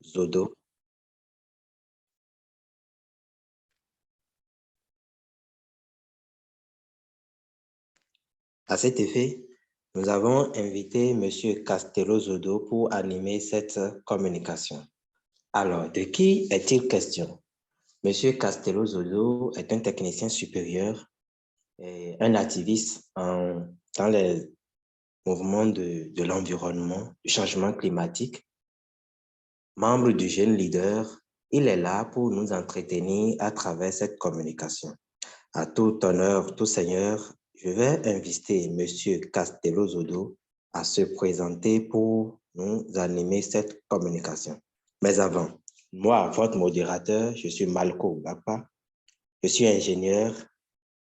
Zodo. À cet effet, nous avons invité M. Castello Zodo pour animer cette communication. Alors, de qui est-il question? M. Castello Zodo est un technicien supérieur et un activiste dans les mouvements de l'environnement, du changement climatique. Membre du Jeune Leader, il est là pour nous entretenir à travers cette communication. À tout honneur, tout seigneur, je vais inviter M. Castello Zodo à se présenter pour nous animer cette communication. Mais avant, moi, votre modérateur, je suis Malko Bapa. Je suis ingénieur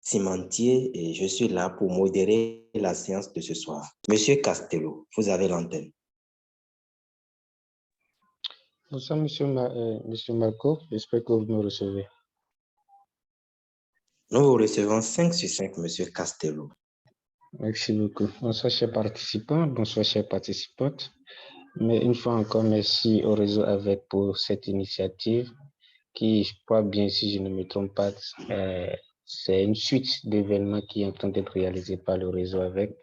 cimentier et je suis là pour modérer la séance de ce soir. Monsieur Castello, vous avez l'antenne. Bonsoir, monsieur Malko. J'espère que vous me recevez. Nous vous recevons 5 sur 5, monsieur Castello. Merci beaucoup. Bonsoir, chers participants. Bonsoir, chères participantes. Mais une fois encore, merci au réseau AVEC pour cette initiative qui, je crois bien, si je ne me trompe pas, c'est une suite d'événements qui est en train d'être réalisés par le réseau AVEC.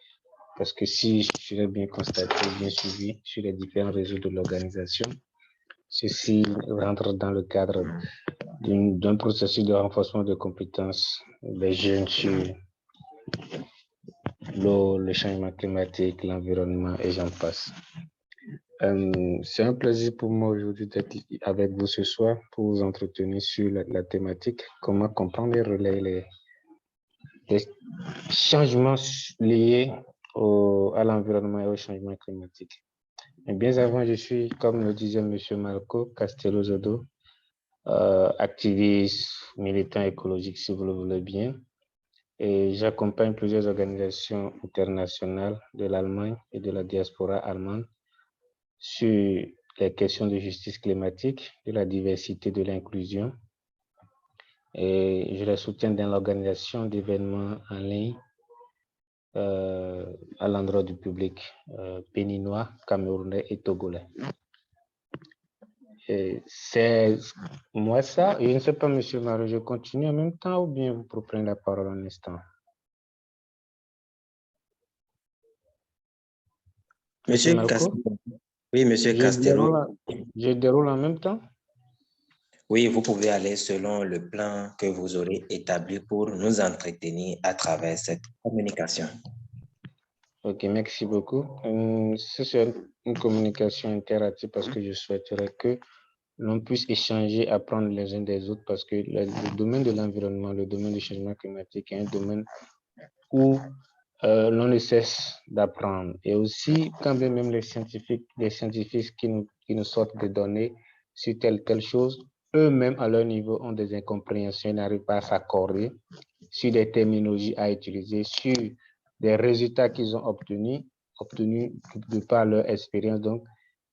Parce que si je l'ai bien constaté, bien suivi sur les différents réseaux de l'organisation, ceci rentre dans le cadre d'un processus de renforcement de compétences des jeunes sur l'eau, le changement climatique, l'environnement et j'en passe. C'est un plaisir pour moi aujourd'hui d'être avec vous ce soir pour vous entretenir sur la thématique, comment comprendre et relayer les changements liés à l'environnement et au changement climatique. Mais bien avant, je suis, comme le disait M. Marco Castello Zodo, activiste, militant écologique, si vous le voulez bien. Et j'accompagne plusieurs organisations internationales de l'Allemagne et de la diaspora allemande sur les questions de justice climatique, de la diversité, de l'inclusion. Et je les soutiens dans l'organisation d'événements en ligne à l'endroit du public béninois, camerounais et togolais. C'est moi ça. Je ne sais pas, monsieur Mario, je continue en même temps ou bien vous prenez la parole un instant? Monsieur Castello. Oui, monsieur Castello. Je déroule en même temps? Oui, vous pouvez aller selon le plan que vous aurez établi pour nous entretenir à travers cette communication. Ok, merci beaucoup. C'est une communication interactive parce que je souhaiterais que l'on puisse échanger, apprendre les uns des autres parce que le domaine de l'environnement, le domaine du changement climatique est un domaine où l'on ne cesse d'apprendre. Et aussi, quand bien même les scientifiques qui nous sortent des données sur telle chose, eux-mêmes, à leur niveau, ont des incompréhensions, ils n'arrivent pas à s'accorder sur des terminologies à utiliser, sur des résultats qu'ils ont obtenus de par leur expérience. Donc,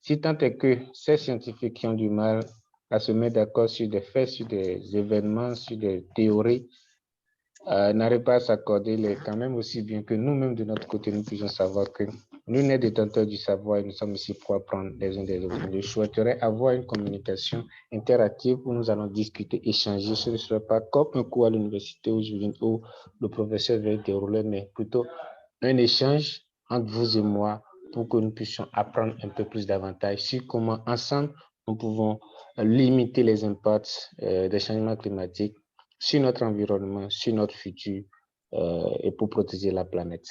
si tant est que ces scientifiques qui ont du mal à se mettre d'accord sur des faits, sur des événements, sur des théories, n'arrive pas à s'accorder, quand même aussi bien que nous-mêmes de notre côté, nous puissions savoir que nous sommes détenteurs du savoir et nous sommes ici pour apprendre les uns des autres. Je souhaiterais avoir une communication interactive où nous allons discuter, échanger. Ce ne serait pas comme un cours à l'université où le professeur va dérouler, mais plutôt un échange entre vous et moi pour que nous puissions apprendre un peu plus davantage sur comment ensemble nous pouvons limiter les impacts des changements climatiques sur notre environnement, sur notre futur et pour protéger la planète.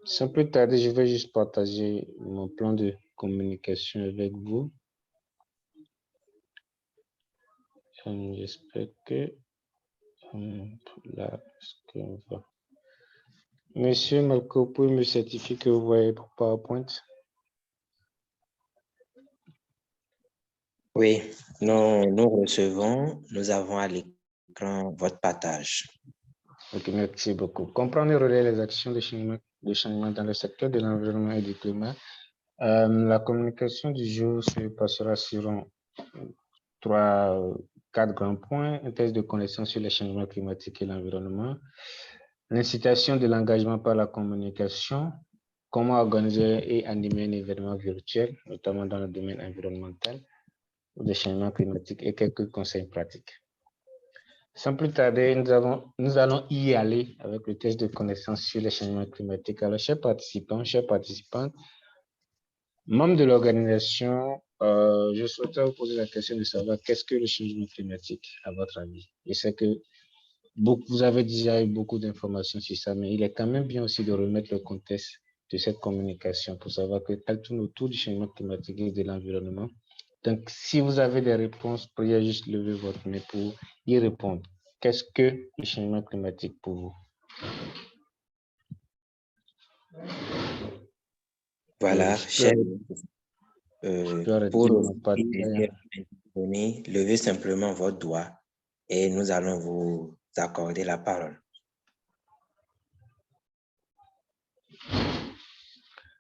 C'est un peu tardé, je vais juste partager mon plan de communication avec vous. J'espère que là, est-ce qu'on va... Monsieur Malko, vous pouvez me certifier que vous voyez pour PowerPoint? Oui, nous recevons, nous avons à l'écran votre partage. Ok, merci beaucoup. Comprendre et relayer les actions de changement dans le secteur de l'environnement et du climat. La communication du jour se passera sur 4 grands points. Un test de connaissance sur les changements climatiques et l'environnement. L'incitation de l'engagement par la communication. Comment organiser et animer un événement virtuel, notamment dans le domaine environnemental. des changements climatiques et quelques conseils pratiques. Sans plus tarder, nous allons y aller avec le test de connaissance sur les changements climatiques. Alors, chers participantes, membres de l'organisation, je souhaiterais vous poser la question de savoir qu'est-ce que le changement climatique, à votre avis? Je sais que vous avez déjà eu beaucoup d'informations sur ça, mais il est quand même bien aussi de remettre le contexte de cette communication pour savoir qu'elle tourne autour du changement climatique et de l'environnement. Donc, si vous avez des réponses, priez juste lever votre main pour y répondre. Qu'est-ce que le changement climatique pour vous? Voilà, cher. Pour levez simplement votre doigt et nous allons vous accorder la parole.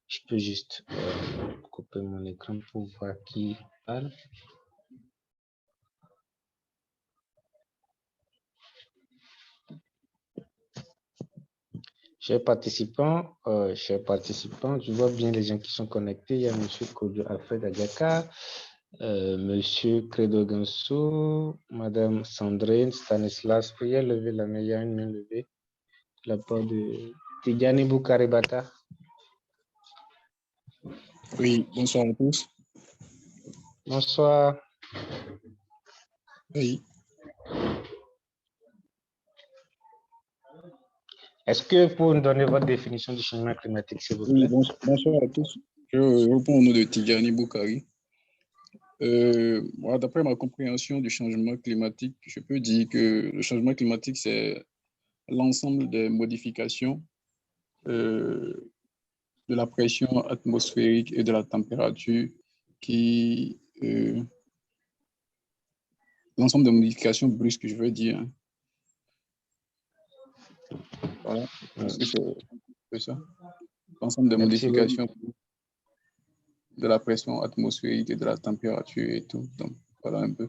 Je peux juste couper mon écran pour voir qui parle. Chers participants, je vois bien les gens qui sont connectés. Il y a M. Kojo Alfred Adjaka, M. Credo Ganso, Mme Sandrine Stanislas. Priez lever la main. Il y a une main levée. La part de Tidjani Boukaribata. Oui, bonsoir à tous. Bonsoir. Oui. Est-ce que vous pouvez nous donner votre définition du changement climatique, s'il vous plaît? Oui, bonsoir à tous. Je réponds au nom de Tidjani Boukari. D'après ma compréhension du changement climatique, je peux dire que le changement climatique, c'est l'ensemble des modifications de la pression atmosphérique et de la température l'ensemble des modifications brusques, je veux dire. Voilà, c'est ça. L'ensemble des modifications de la pression atmosphérique et de la température et tout. Donc, voilà un peu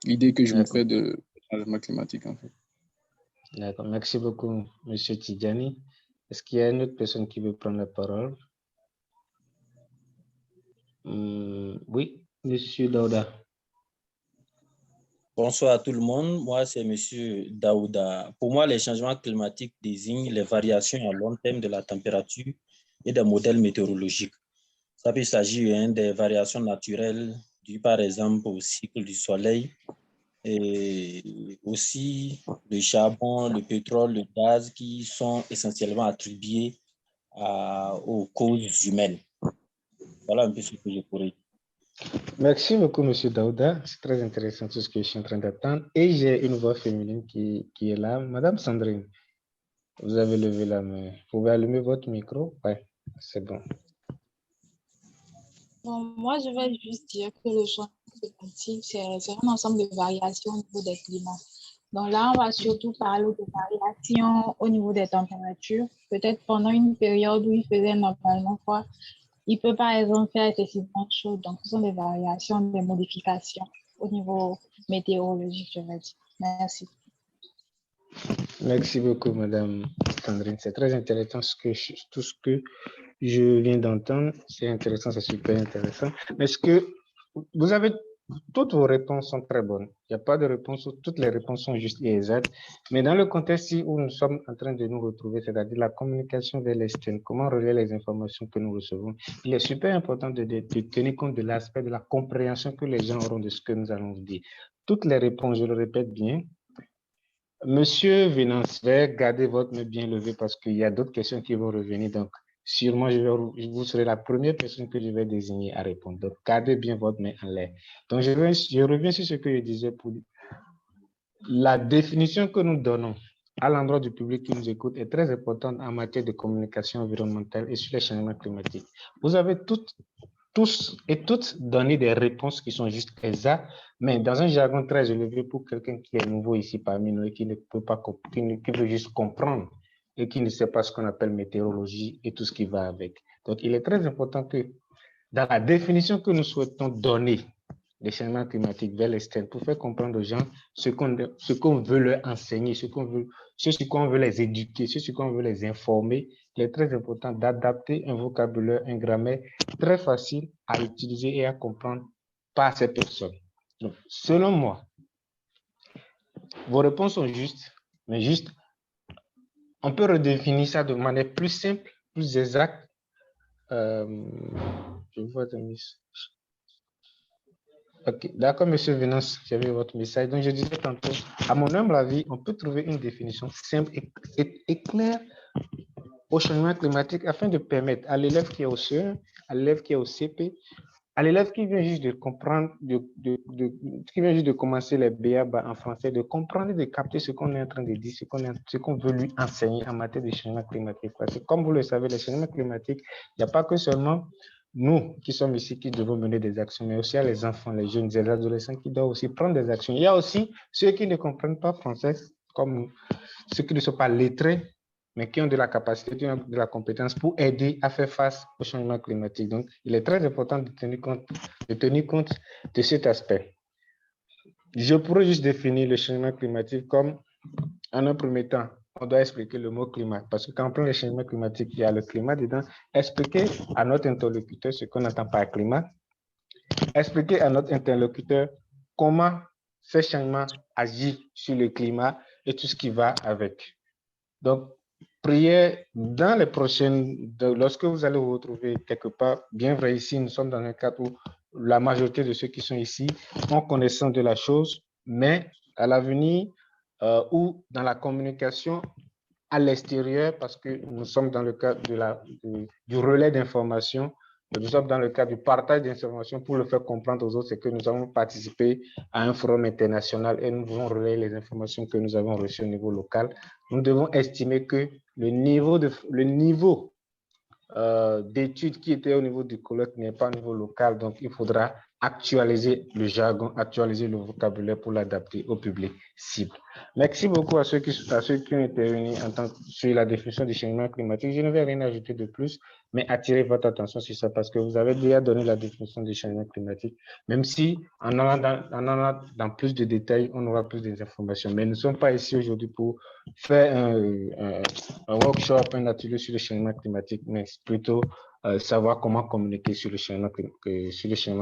l'idée que je me fais de changement climatique, en fait. D'accord. Merci beaucoup, M. Tidjani. Est-ce qu'il y a une autre personne qui veut prendre la parole? Oui, M. Daouda. Bonsoir à tout le monde. Moi, c'est M. Daouda. Pour moi, les changements climatiques désignent les variations à long terme de la température et des modèles météorologiques. Ça peut s'agir des variations naturelles dues par exemple au cycle du soleil et aussi le charbon, le pétrole, le gaz qui sont essentiellement attribués aux causes humaines. Voilà un peu ce que je pourrais dire. Merci beaucoup, M. Daouda. C'est très intéressant tout ce que je suis en train d'attendre. Et j'ai une voix féminine qui est là. Madame Sandrine, vous avez levé la main. Vous pouvez allumer votre micro? Oui, c'est bon. Bon, moi, je vais juste dire que le changement climatique, c'est un ensemble de variations au niveau des climats. Donc là, on va surtout parler de variations au niveau des températures. Peut-être pendant une période où il faisait normalement froid, il peut par exemple faire excessivement chaud. Donc, ce sont des variations, des modifications au niveau météorologique, je vais dire. Merci. Merci beaucoup, Madame Sandrine. C'est très intéressant tout ce que je viens d'entendre. C'est intéressant, c'est super intéressant. Est-ce que vous avez... Toutes vos réponses sont très bonnes. Il n'y a pas de réponse, toutes les réponses sont justes et exactes. Mais dans le contexte où nous sommes en train de nous retrouver, c'est-à-dire la communication vers l'externe, comment relayer les informations que nous recevons, il est super important de tenir compte de l'aspect de la compréhension que les gens auront de ce que nous allons dire. Toutes les réponses, je le répète bien. Monsieur Vénancevert, gardez votre main bien levée parce qu'il y a d'autres questions qui vont revenir. Donc, sûrement, vous serez la première personne que je vais désigner à répondre. Donc, gardez bien votre main en l'air. Donc, je reviens sur ce que je disais pour la définition que nous donnons à l'endroit du public qui nous écoute est très importante en matière de communication environnementale et sur les changements climatiques. Vous avez tous et toutes donné des réponses qui sont juste exactes, mais dans un jargon très élevé pour quelqu'un qui est nouveau ici parmi nous et qui ne peut pas, qui veut juste comprendre et qui ne sait pas ce qu'on appelle météorologie et tout ce qui va avec. Donc, il est très important que dans la définition que nous souhaitons donner des changements climatiques vers l'externe pour faire comprendre aux gens ce qu'on veut leur enseigner, ce sur quoi on veut les éduquer, ce sur quoi on veut les informer. Il est très important d'adapter un vocabulaire, un grammaire très facile à utiliser et à comprendre par ces personnes. Donc, selon moi, vos réponses sont justes, mais juste, on peut redéfinir ça de manière plus simple, plus exacte. Je vois ton message. Ok, d'accord, monsieur Venance, j'ai vu votre message. Donc, je disais tantôt, à mon humble avis, on peut trouver une définition simple et claire au changement climatique afin de permettre à l'élève qui est au CE1, à l'élève qui est au CP, à l'élève qui vient juste de comprendre, qui vient juste de commencer les BA en français, de comprendre et de capter ce qu'on est en train de dire, ce qu'on veut lui enseigner en matière de changement climatique. Parce que comme vous le savez, le changement climatique, il n'y a pas que seulement nous qui sommes ici qui devons mener des actions, mais aussi les enfants, les jeunes, les adolescents qui doivent aussi prendre des actions. Il y a aussi ceux qui ne comprennent pas français, comme ceux qui ne sont pas lettrés, mais qui ont de la capacité, qui ont de la compétence pour aider à faire face au changement climatique. Donc, il est très important de tenir compte de cet aspect. Je pourrais juste définir le changement climatique comme, en un premier temps, on doit expliquer le mot climat, parce que quand on prend le changement climatique, il y a le climat dedans. Expliquer à notre interlocuteur ce qu'on entend par climat. Expliquer à notre interlocuteur comment ce changement agit sur le climat et tout ce qui va avec. Donc, priez dans les prochaines, lorsque vous allez vous retrouver quelque part, bien vrai ici, nous sommes dans un cadre où la majorité de ceux qui sont ici ont connaissance de la chose, mais à l'avenir ou dans la communication à l'extérieur, parce que nous sommes dans le cadre du relais d'information, nous sommes dans le cadre du partage d'informations pour le faire comprendre aux autres, c'est que nous avons participé à un forum international et nous devons relayer les informations que nous avons reçues au niveau local. Nous devons estimer que le niveau d'études qui était au niveau du colloque n'est pas au niveau local, donc il faudra actualiser le jargon, actualiser le vocabulaire pour l'adapter au public cible. Merci beaucoup à ceux qui ont intervenu sur la définition du changement climatique. Je ne vais rien ajouter de plus, mais attirer votre attention sur ça parce que vous avez déjà donné la définition du changement climatique, même si en allant dans plus de détails, on aura plus d'informations. Mais nous ne sommes pas ici aujourd'hui pour faire un workshop, un atelier sur le changement climatique, mais plutôt savoir comment communiquer sur le changement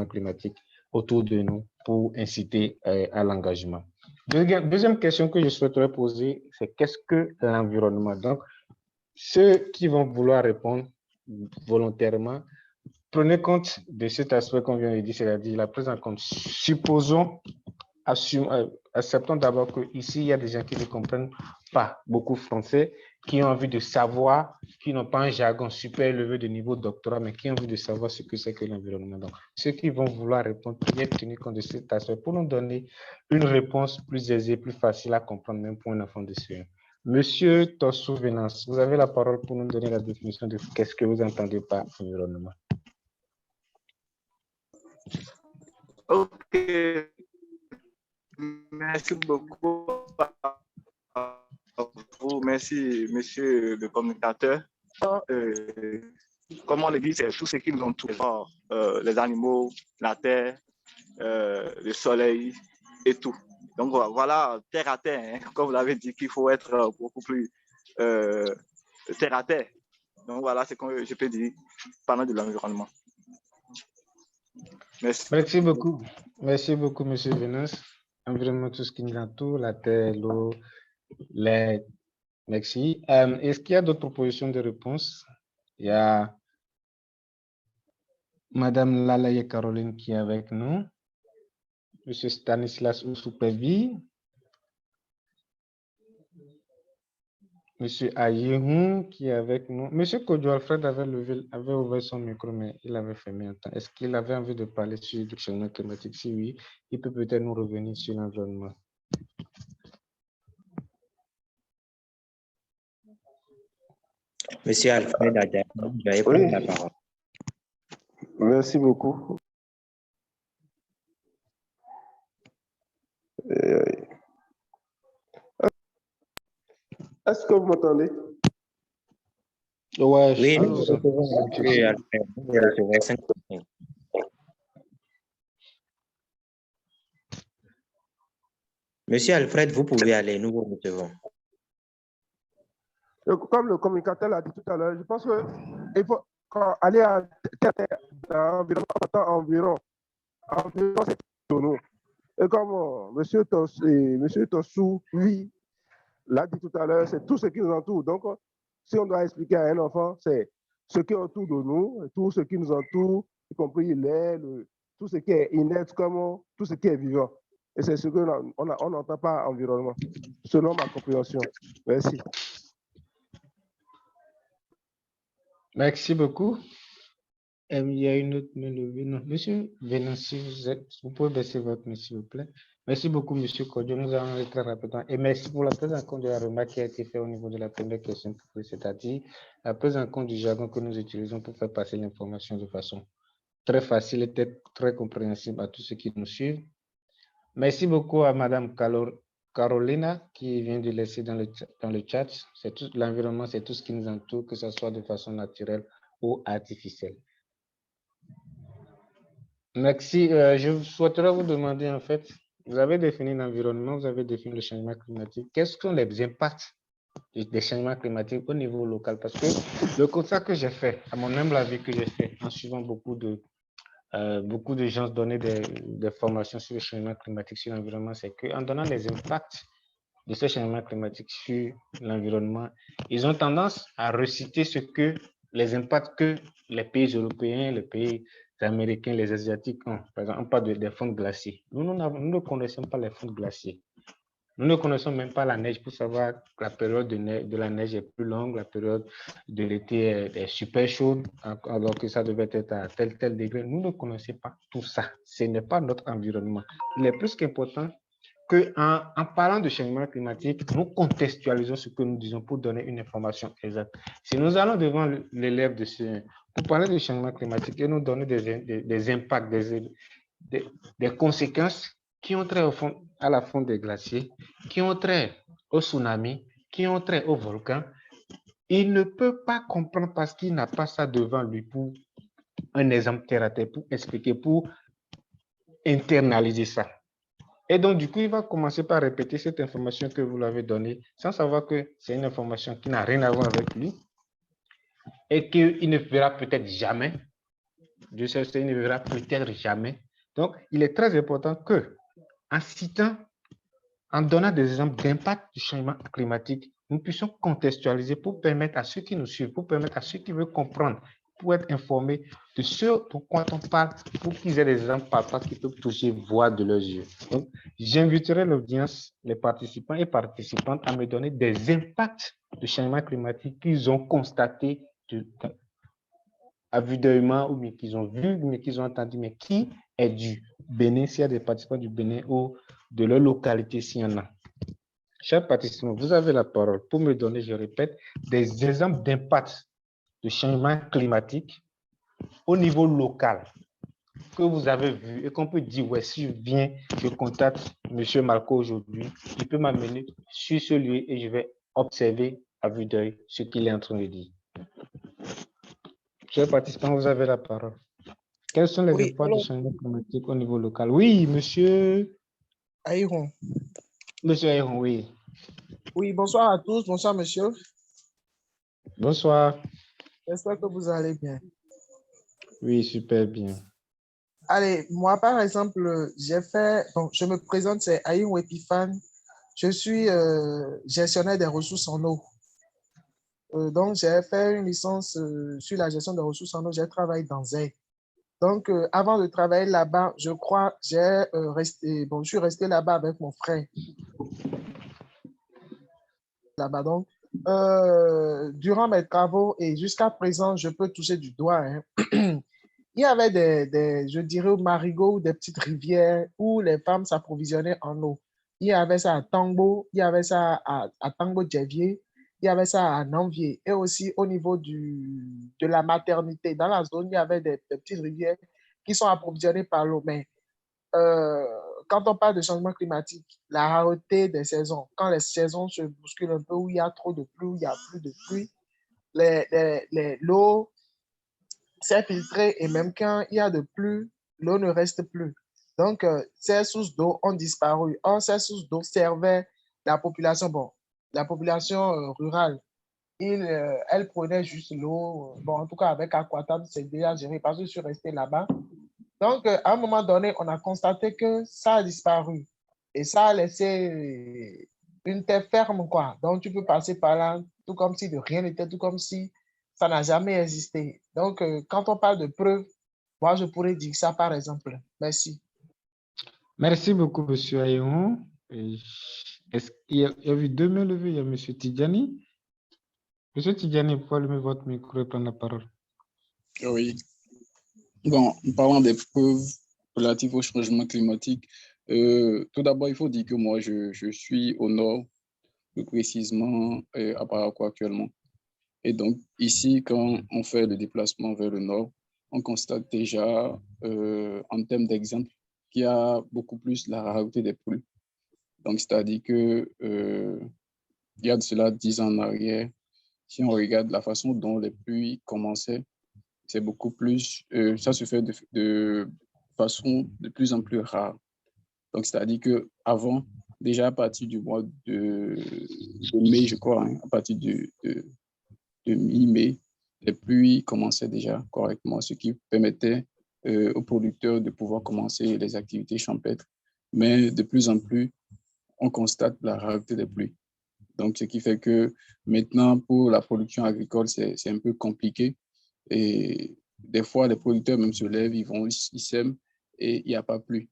climatique autour de nous pour inciter à l'engagement. Deuxième question que je souhaiterais poser, c'est qu'est-ce que l'environnement? Donc, ceux qui vont vouloir répondre volontairement, prenez compte de cet aspect qu'on vient de dire, c'est-à-dire la prise en compte. Supposons, acceptons d'abord qu'ici, il y a des gens qui ne comprennent pas beaucoup français, qui ont envie de savoir, qui n'ont pas un jargon super élevé de niveau doctorat, mais qui ont envie de savoir ce que c'est que l'environnement. Donc, ceux qui vont vouloir répondre, bien tenir compte de cet aspect pour nous donner une réponse plus aisée, plus facile à comprendre, même pour un enfant de CE1. Monsieur Tossou Venance, vous avez la parole pour nous donner la définition de qu'est-ce que vous entendez par environnement. Ok, merci beaucoup. Merci, monsieur le communicateur. Comme on le dit, c'est tout ce qui nous entoure, les animaux, la terre, le soleil et tout. Donc voilà, terre à terre, hein, comme vous l'avez dit, qu'il faut être beaucoup plus terre à terre. Donc voilà ce que je peux dire parlant de l'environnement. Merci. Merci beaucoup. Merci beaucoup, monsieur Venance. Environnement, tout ce qui nous entoure, la terre, l'eau, l'air. Merci. Est-ce qu'il y a d'autres propositions de réponse? Il y a Madame Lalaye Caroline qui est avec nous. Monsieur Stanislas Ousoupevi. Monsieur Ayehun qui est avec nous. Monsieur Kodjo Alfred avait ouvert son micro, mais il avait fermé un temps. Est-ce qu'il avait envie de parler sur le changement climatique? Si oui, il peut peut-être nous revenir sur l'environnement. Monsieur Alfred Adja, vous avez pris la parole. Merci beaucoup. Est-ce que vous m'entendez? Ouais, Oui, nous recevons Monsieur Alfred, vous recevez 5 questions. Monsieur Alfred, vous pouvez aller, nous vous recevons. Comme le communicateur l'a dit tout à l'heure, je pense qu'il faut aller à environ environnement, c'est tout nous. Et comme monsieur Tossou, oui, l'a dit tout à l'heure, c'est tout ce qui nous entoure. Donc, si on doit expliquer à un enfant, c'est ce qui est autour de nous, tout ce qui nous entoure, y compris l'air, tout ce qui est inerte, comme tout ce qui est vivant. Et c'est ce qu'on n'entend pas environnement, selon ma compréhension. Merci. Merci beaucoup. Il y a une autre main levée. Non, monsieur Vénancy, vous pouvez baisser votre main, s'il vous plaît. Merci beaucoup, monsieur Kodjo. Nous allons aller très rapidement. Et merci pour la prise en compte de la remarque qui a été faite au niveau de la première question, c'est-à-dire la prise en compte du jargon que nous utilisons pour faire passer l'information de façon très facile et très compréhensible à tous ceux qui nous suivent. Merci beaucoup à madame Carolina qui vient de laisser dans le chat. L'environnement, c'est tout ce qui nous entoure, que ce soit de façon naturelle ou artificielle. Merci. Je souhaiterais vous demander, en fait, vous avez défini l'environnement, vous avez défini le changement climatique. Quels sont les impacts des changements climatiques au niveau local? Parce que le constat que j'ai fait, à mon humble avis que j'ai fait, en suivant beaucoup de gens donner des formations sur le changement climatique, sur l'environnement, c'est qu'en donnant les impacts de ce changement climatique sur l'environnement, ils ont tendance à reciter les impacts que les pays européens, les pays américains, les asiatiques ont. Par exemple, on parle des fonds glaciers. Nous ne connaissons pas les fonds glaciers. Nous ne connaissons même pas la neige pour savoir que la période de la neige est plus longue, la période de l'été est super chaude, alors que ça devait être à tel degré. Nous ne connaissons pas tout ça. Ce n'est pas notre environnement. Il est plus qu'important qu'en parlant de changement climatique, nous contextualisons ce que nous disons pour donner une information exacte. Si nous allons devant l'élève pour parler de changement climatique et nous donner des impacts, des conséquences qui ont trait à la fonte des glaciers, qui ont trait au tsunami, qui ont trait au volcan, il ne peut pas comprendre parce qu'il n'a pas ça devant lui pour un exemple terre à terre, pour expliquer, pour internaliser ça. Et donc, du coup, il va commencer par répéter cette information que vous l'avez donnée sans savoir que c'est une information qui n'a rien à voir avec lui et qu'il ne verra peut-être jamais. Je sais, il ne verra peut-être jamais. Donc, il est très important que, en citant, en donnant des exemples d'impact du changement climatique, nous puissions contextualiser pour permettre à ceux qui nous suivent, pour permettre à ceux qui veulent comprendre, pour être informés de ce dont on parle, pour qu'ils aient des exemples palpables qui peuvent toucher, voir de leurs yeux. Donc, j'inviterai l'audience, les participants et participantes à me donner des impacts du changement climatique qu'ils ont constatés à vue d'œil ou qu'ils ont vu, mais qu'ils ont entendu, mais qui est du Bénin, s'il y a des participants du Bénin ou de leur localité, s'il y en a. Chers participants, vous avez la parole pour me donner, je répète, des exemples d'impact de changement climatique au niveau local que vous avez vu et qu'on peut dire, ouais, si je viens, je contacte M. Marco aujourd'hui, il peut m'amener sur ce lieu et je vais observer à vue d'œil ce qu'il est en train de dire. Chers participants, vous avez la parole. Quels sont les impacts du changement climatique au niveau local? Oui, monsieur Aïron. Monsieur Aïron, oui. Oui, bonsoir à tous. Bonsoir, monsieur. Bonsoir. J'espère que vous allez bien. Oui, super bien. Allez, moi, par exemple, je me présente, c'est Aïron Epifane. Je suis gestionnaire des ressources en eau. Donc, j'ai fait une licence sur la gestion des ressources en eau. J'ai travaillé dans ZEI. Donc, avant de travailler là-bas, je crois, je suis resté là-bas avec mon frère. Là-bas, donc, durant mes travaux et jusqu'à présent, je peux toucher du doigt. Hein. Il y avait je dirais, marigots ou des petites rivières où les femmes s'approvisionnaient en eau. Il y avait ça à Tangbo, il y avait ça à Tangbo-Djevier, il y avait ça à Nanvier. Et aussi au niveau de la maternité, dans la zone, il y avait des petites rivières qui sont approvisionnées par l'eau. Mais quand on parle de changement climatique, la rareté des saisons, quand les saisons se bousculent un peu, où il y a trop de pluie, où il y a plus de pluie, l'eau s'est filtrée et même quand il y a de pluie, l'eau ne reste plus. Donc, ces sources d'eau ont disparu. Or, ces sources d'eau servaient la population, la population rurale. Elle prenait juste l'eau. Bon, en tout cas, avec Aquatab, c'est déjà géré parce que je suis resté là-bas. Donc, à un moment donné, on a constaté que ça a disparu et ça a laissé une terre ferme, quoi. Donc, tu peux passer par là, tout comme si de rien n'était, tout comme si ça n'a jamais existé. Donc, quand on parle de preuves, moi, je pourrais dire ça, par exemple. Merci. Merci beaucoup, M. Ayon. Est-ce qu'il y a eu 2 mains levées? Il y a M. Tidjani. M. Tidjani, vous pouvez allumer votre micro et prendre la parole. Oui. Bon, en parlant des preuves relatives au changement climatique, tout d'abord, il faut dire que moi, je suis au nord, plus précisément à Parakou actuellement. Et donc, ici, quand on fait le déplacement vers le nord, on constate déjà, en termes d'exemple, qu'il y a beaucoup plus la rareté des pluies. Donc, c'est-à-dire que il y a de cela 10 ans en arrière, si on regarde la façon dont les pluies commençaient, c'est beaucoup plus, ça se fait de façon de plus en plus rare. Donc, c'est-à-dire qu'avant, déjà à partir du mois de mai, je crois, hein, à partir de mi-mai, les pluies commençaient déjà correctement, ce qui permettait aux producteurs de pouvoir commencer les activités champêtres. Mais de plus en plus, on constate la rareté des pluies. Donc, ce qui fait que maintenant, pour la production agricole, c'est un peu compliqué. Et des fois, les producteurs même se lèvent, ils sèment et il n'y a pas plu.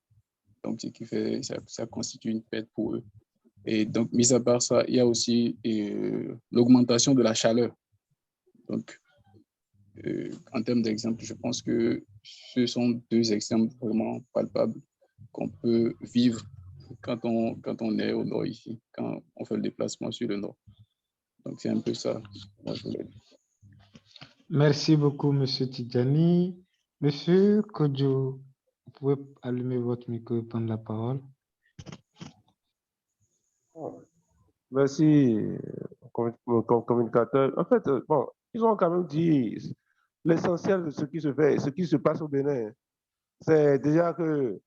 Donc, ce qui fait, ça constitue une perte pour eux. Et donc, mis à part ça, il y a aussi l'augmentation de la chaleur. Donc, en termes d'exemple, je pense que ce sont 2 exemples vraiment palpables qu'on peut vivre quand on est au nord ici, quand on fait le déplacement sur le nord. Donc, c'est un peu ça. Moi, je voulais dire. Merci beaucoup, M. Tidjani. M. Kodjo, vous pouvez allumer votre micro et prendre la parole. Merci, mon communicateur. En fait, bon, ils ont quand même dit l'essentiel de ce qui se fait, ce qui se passe au Bénin. C'est déjà que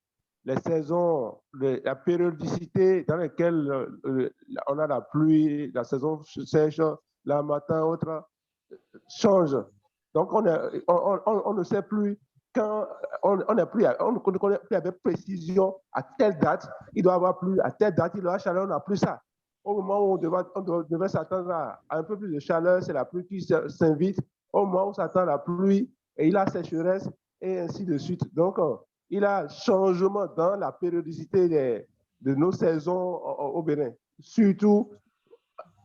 les saisons, la périodicité dans laquelle on a la pluie, la saison sèche, le matin, autre, change. Donc, on ne sait plus quand, on ne connaît plus avec précision à telle date, il doit avoir plu, à telle date, il doit avoir chaleur, on n'a plus ça. Au moment où on devait s'attendre à un peu plus de chaleur, c'est la pluie qui s'invite. Au moment où on s'attend à la pluie, et il a sécheresse, et ainsi de suite. Donc, il y a changement dans la périodicité de nos saisons au Bénin. Surtout,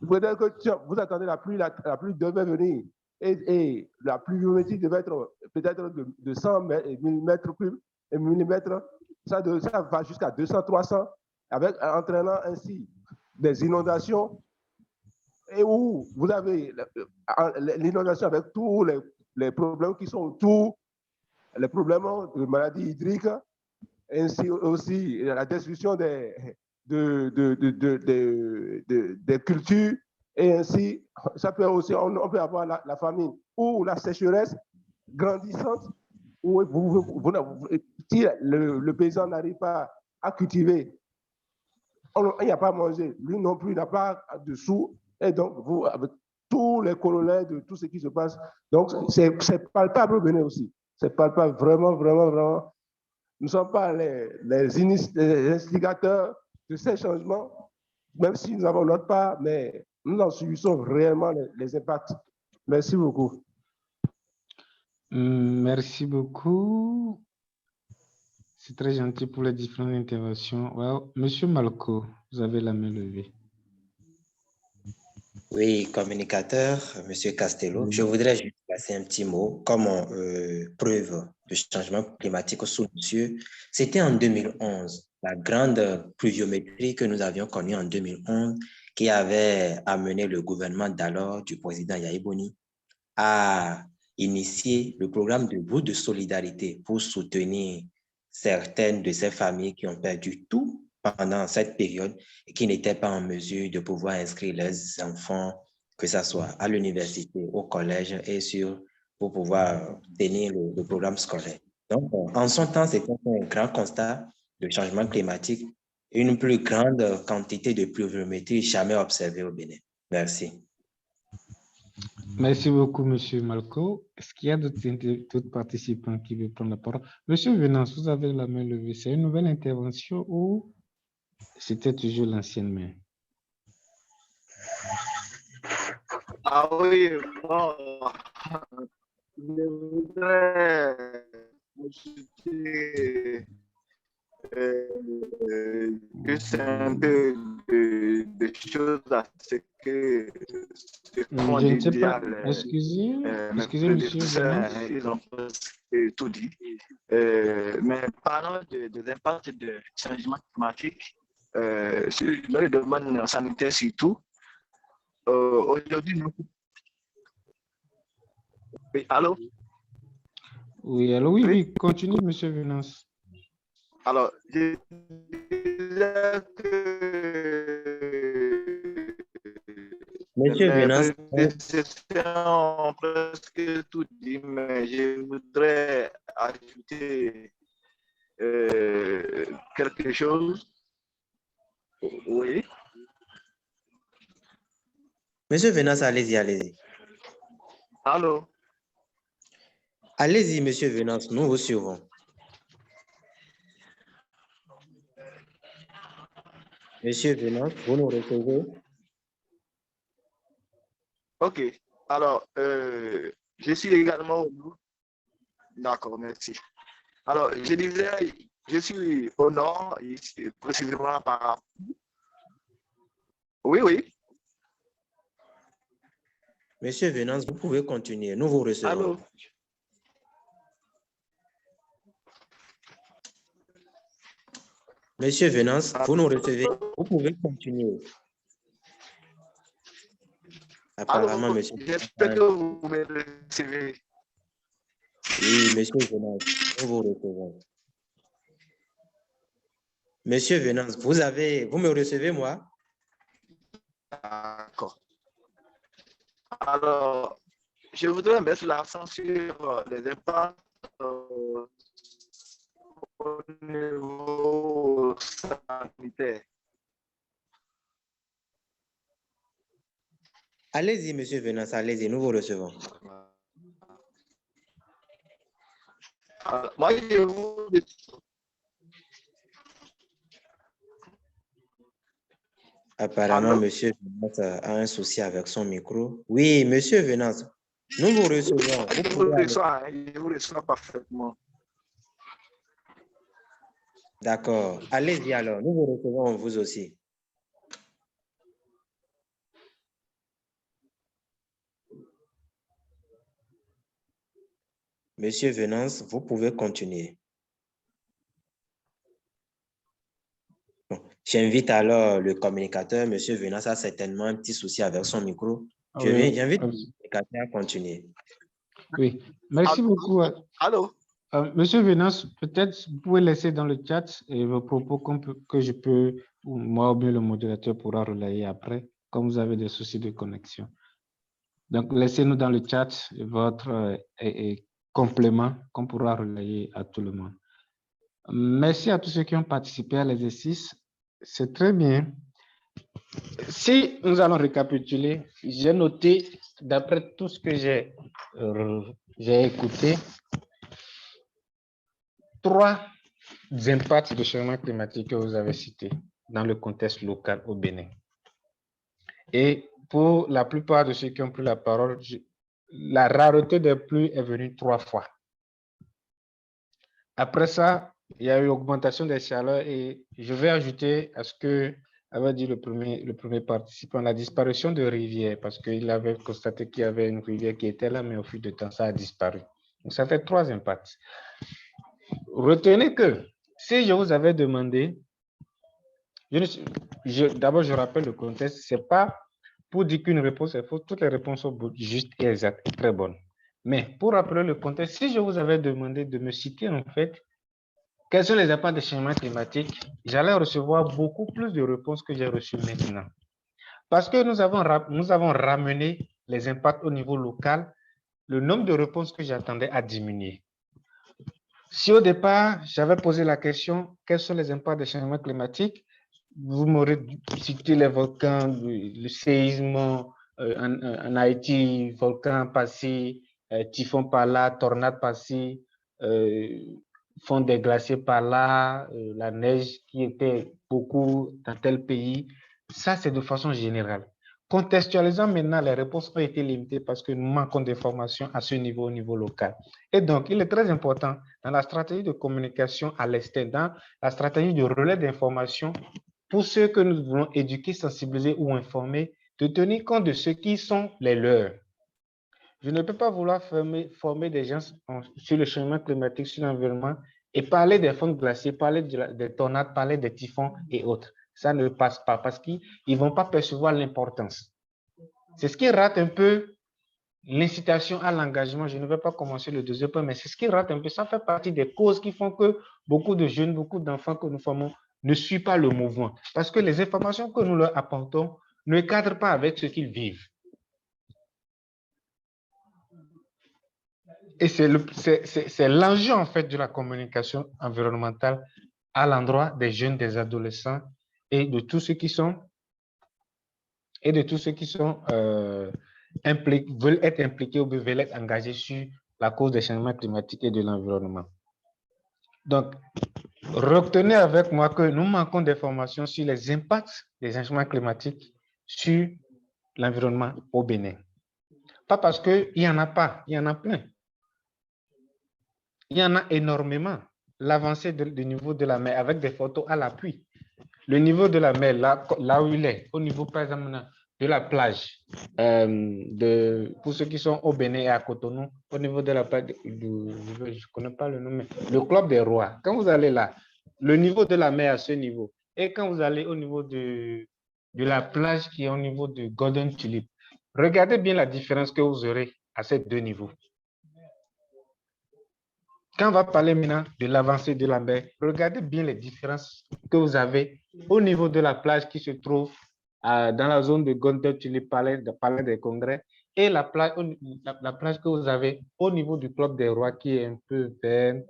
peut-être que vous attendez la pluie devait venir. Et la pluviométrie devait être peut-être de 100 millimètres, ça va jusqu'à 200, 300, entraînant ainsi des inondations, et où vous avez l'inondation avec tous les problèmes qui sont autour, les problèmes de maladies hydriques, ainsi aussi la destruction des cultures, et ainsi, ça peut aussi, on peut avoir la famine ou la sécheresse grandissante, où si le paysan n'arrive pas à cultiver, il n'y a pas à manger, lui non plus, il n'a pas de sous, et donc vous, avec tous les corollaires de tout ce qui se passe, donc c'est palpable au Bénin aussi, c'est palpable vraiment, vraiment, vraiment. Nous ne sommes pas les instigateurs de ces changements, même si nous avons notre part, mais nous en subissons réellement les impacts. Merci beaucoup. Merci beaucoup. C'est très gentil pour les différentes interventions. Well, Monsieur Malco, vous avez la main levée. Oui, communicateur, Monsieur Castello, je voudrais juste passer un petit mot comme preuve du changement climatique sous nos yeux. C'était en 2011, la grande pluviométrie que nous avions connue en 2011 qui avait amené le gouvernement d'alors du président Yahi Boni à initier le programme de bourse de solidarité pour soutenir certaines de ces familles qui ont perdu tout pendant cette période et qui n'étaient pas en mesure de pouvoir inscrire leurs enfants, que ce soit à l'université, au collège et pour pouvoir tenir le programme scolaire. Donc, en son temps, c'était un grand constat de changement climatique et une plus grande quantité de pluviométrie jamais observée au Bénin. Merci. Merci beaucoup, Monsieur Malco. Est-ce qu'il y a d'autres participants qui veulent prendre la parole? Monsieur Venance, vous avez la main levée. C'est une nouvelle intervention ou c'était toujours l'ancienne main? Ah oui, bon, je voudrais ajouter que c'est un peu de choses à ce que font Je ne sais déjà pas. Excusez, mes Monsieur prédécesseurs, Venance. ils ont presque tout dit. Mais parlons des impacts de changement climatique dans le domaine sanitaire surtout. Aujourd'hui, oui, allô? Oui, alors oui, continue, Monsieur Venance. Alors, je disais que Monsieur mes Venance, prédécesseurs ont presque tout dit, mais je voudrais ajouter quelque chose. Oui. Monsieur Venance, allez-y, allez-y. Allô? Allez-y, Monsieur Venance, nous vous suivons. Monsieur Venance, vous nous recevez? Ok. Alors, je suis également au nord. D'accord, merci. Alors, je disais, je suis au nord, ici, précisément par... Oui, oui. Monsieur Venance, vous pouvez continuer. Nous vous recevons. Allô? Monsieur Venance, vous nous recevez. Vous pouvez continuer. Apparemment, Allô? monsieur. J'espère que vous me recevez. Oui, monsieur Venance, nous vous recevons. Monsieur Venance, vous me recevez, moi? D'accord. Alors, je voudrais mettre l'accent sur les impacts au niveau sanitaire. Allez-y, monsieur Venance, allez-y, nous vous recevons. Alors, moi, je vous... Apparemment, Allô? monsieur Venance a un souci avec son micro. Oui, monsieur Venance, nous vous recevons. Je vous reçois parfaitement. D'accord. Allez-y alors, nous vous recevons vous aussi. Monsieur Venance, vous pouvez continuer. Bon, j'invite alors le communicateur. Monsieur Venance a certainement un petit souci avec son micro. J'invite le communicateur à continuer. Oui, merci beaucoup. Allô? Monsieur Venance, peut-être vous pouvez laisser dans le chat vos propos que je peux, ou moi ou bien le modérateur pourra relayer après, comme vous avez des soucis de connexion. Donc, laissez-nous dans le chat votre complément qu'on pourra relayer à tout le monde. Merci à tous ceux qui ont participé à l'exercice. C'est très bien. Si nous allons récapituler, j'ai noté, d'après tout ce que j'ai écouté, 3 impacts de changement climatique que vous avez cités dans le contexte local au Bénin. Et pour la plupart de ceux qui ont pris la parole, la rareté des pluies est venue 3 fois. Après ça, il y a eu augmentation des chaleurs et je vais ajouter à ce que avait dit le premier participant, la disparition de rivières, parce qu'il avait constaté qu'il y avait une rivière qui était là, mais au fil du temps, ça a disparu. Donc, ça fait 3 impacts. Retenez que si je vous avais demandé, d'abord je rappelle le contexte, ce n'est pas pour dire qu'une réponse est fausse, toutes les réponses sont justes et exactes, très bonnes. Mais pour rappeler le contexte, si je vous avais demandé de me citer en fait, quels sont les impacts des changements climatiques, j'allais recevoir beaucoup plus de réponses que j'ai reçues maintenant. Parce que nous avons ramené les impacts au niveau local, le nombre de réponses que j'attendais a diminué. Si au départ, j'avais posé la question, quels sont les impacts des changements climatiques, vous m'aurez cité les volcans, le séisme, en Haïti, volcan passé, typhon par là, tornade passé, fond des glaciers par là, la neige qui était beaucoup dans tel pays. Ça, c'est de façon générale. Contextualisant maintenant, les réponses ont été limitées parce que nous manquons d'informations à ce niveau, au niveau local. Et donc, il est très important dans la stratégie de communication à l'externe, dans la stratégie de relais d'information, pour ceux que nous voulons éduquer, sensibiliser ou informer, de tenir compte de ceux qui sont les leurs. Je ne peux pas vouloir former des gens sur le changement climatique, sur l'environnement, et parler des fonds glaciers, parler des tornades, parler des typhons et autres. Ça ne passe pas parce qu'ils ne vont pas percevoir l'importance. C'est ce qui rate un peu l'incitation à l'engagement. Je ne vais pas commencer le deuxième point, mais c'est ce qui rate un peu. Ça fait partie des causes qui font que beaucoup de jeunes, beaucoup d'enfants que nous formons ne suivent pas le mouvement. Parce que les informations que nous leur apportons ne cadrent pas avec ce qu'ils vivent. Et c'est l'enjeu en fait de la communication environnementale à l'endroit des jeunes, des adolescents et de tous ceux qui sont veulent être impliqués ou veulent être engagés sur la cause des changements climatiques et de l'environnement. Donc, retenez avec moi que nous manquons d'informations sur les impacts des changements climatiques sur l'environnement au Bénin. Pas parce qu'il n'y en a pas, il y en a plein. Il y en a énormément. L'avancée du niveau de la mer avec des photos à l'appui. Le niveau de la mer, là où il est, au niveau, par exemple, de la plage, pour ceux qui sont au Bénin et à Cotonou, au niveau de la plage, je ne connais pas le nom, mais le Club des Rois, quand vous allez là, le niveau de la mer à ce niveau, et quand vous allez au niveau de la plage qui est au niveau de Golden Tulip, regardez bien la différence que vous aurez à ces deux niveaux. Quand on va parler maintenant de l'avancée de la mer, regardez bien les différences que vous avez au niveau de la plage qui se trouve dans la zone de Golden Tulip, palais des Congrès, et la plage que vous avez au niveau du Club des Rois qui est un peu vers,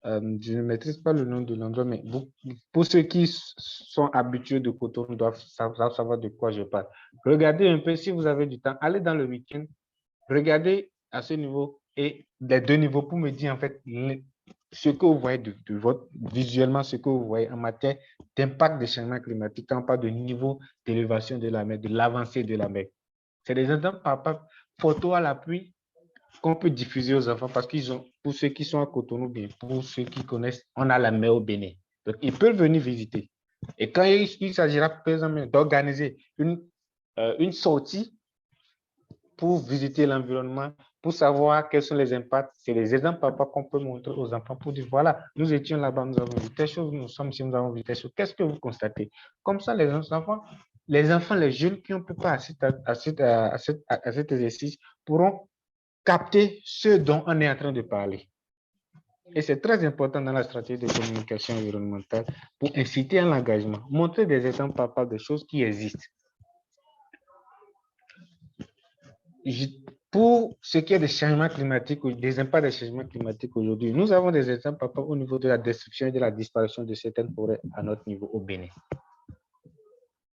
je ne maîtrise pas le nom de l'endroit, mais pour ceux qui sont habitués de Cotonou doivent savoir de quoi je parle. Regardez un peu, si vous avez du temps, allez dans le week-end, regardez à ce niveau et les deux niveaux pour me dire en fait ce que vous voyez visuellement, ce que vous voyez en matière d'impact des changements climatiques, quand on parle de niveau d'élévation de la mer, de l'avancée de la mer. C'est des exemples par photo à l'appui qu'on peut diffuser aux enfants parce qu'ils ont, pour ceux qui sont à Cotonou, bien, pour ceux qui connaissent, on a la mer au Bénin. Donc, ils peuvent venir visiter. Et quand il s'agira, par exemple, d'organiser une sortie pour visiter l'environnement, pour savoir quels sont les impacts. C'est les exemples papa qu'on peut montrer aux enfants pour dire, voilà, nous étions là-bas, nous avons vu telle chose, nous sommes ici, nous avons vu telle chose. Qu'est-ce que vous constatez? Comme ça, les enfants, les jeunes qui ne peuvent pas à cet exercice pourront capter ce dont on est en train de parler. Et c'est très important dans la stratégie de communication environnementale pour inciter à l'engagement, montrer des exemples papa de choses qui existent. Pour ce qui est des changements climatiques ou des impacts des changements climatiques aujourd'hui, nous avons des exemples au niveau de la destruction et de la disparition de certaines forêts à notre niveau au Bénin.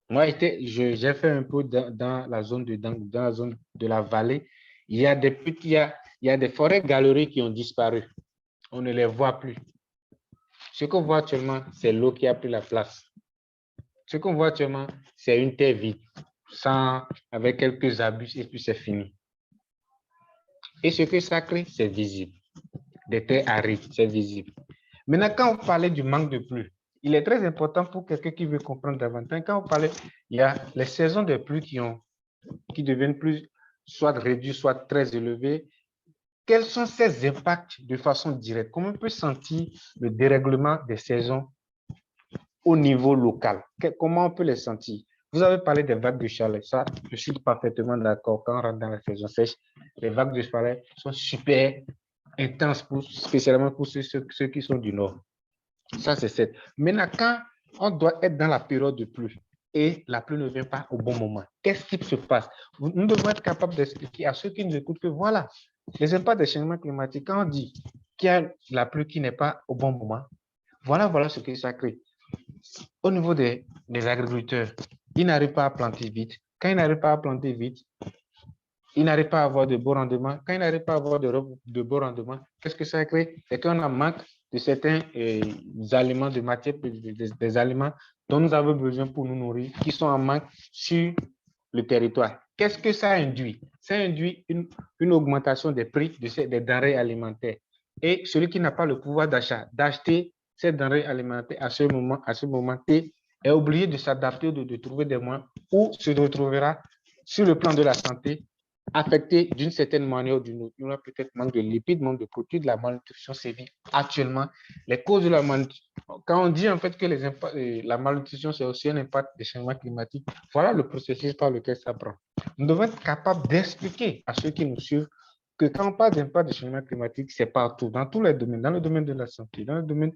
Moi, j'ai fait un peu dans la zone de la vallée. Il y a des forêts galeries qui ont disparu. On ne les voit plus. Ce qu'on voit actuellement, c'est l'eau qui a pris la place. Ce qu'on voit actuellement, c'est une terre vide, avec quelques abus, et puis c'est fini. Et ce que ça crée, c'est visible. Des terres arides, c'est visible. Maintenant, quand on parlait du manque de pluie, il est très important pour quelqu'un qui veut comprendre davantage. Quand on parlait, il y a les saisons de pluie qui deviennent plus, soit réduites, soit très élevées. Quels sont ces impacts de façon directe? Comment on peut sentir le dérèglement des saisons au niveau local? Comment on peut les sentir? Vous avez parlé des vagues de chaleur. Ça, je suis parfaitement d'accord. Quand on rentre dans la saison sèche, les vagues de chaleur sont super intenses, spécialement pour ceux qui sont du nord. Ça, c'est certain. Maintenant, quand on doit être dans la période de pluie et la pluie ne vient pas au bon moment, qu'est-ce qui se passe? Nous devons être capables d'expliquer à ceux qui nous écoutent que voilà, les impacts des changements climatiques, quand on dit qu'il y a la pluie qui n'est pas au bon moment, voilà ce que ça crée. Au niveau des agriculteurs, ils n'arrivent pas à planter vite. Quand il n'arrive pas à planter vite, il n'arrive pas à avoir de beaux rendements. Quand il n'arrive pas à avoir de beaux rendements, qu'est-ce que ça crée? C'est qu'on a manque de certains aliments, de matière, des aliments dont nous avons besoin pour nous nourrir, qui sont en manque sur le territoire. Qu'est-ce que ça induit? Ça induit une augmentation des prix des denrées alimentaires. Et celui qui n'a pas le pouvoir d'achat, d'acheter ces denrées alimentaires à ce moment T, est obligé de s'adapter, de trouver des moyens, ou se retrouvera sur le plan de la santé affecté d'une certaine manière ou d'une autre. Il y aura peut-être manque de lipides, manque de protéines, de la malnutrition sévère. Actuellement, les causes de la malnutrition, quand on dit en fait que la malnutrition, c'est aussi un impact des changements climatiques, voilà le processus par lequel ça prend. Nous devons être capables d'expliquer à ceux qui nous suivent que quand on parle d'impact des changements climatiques, c'est partout, dans tous les domaines, dans le domaine de la santé, dans le domaine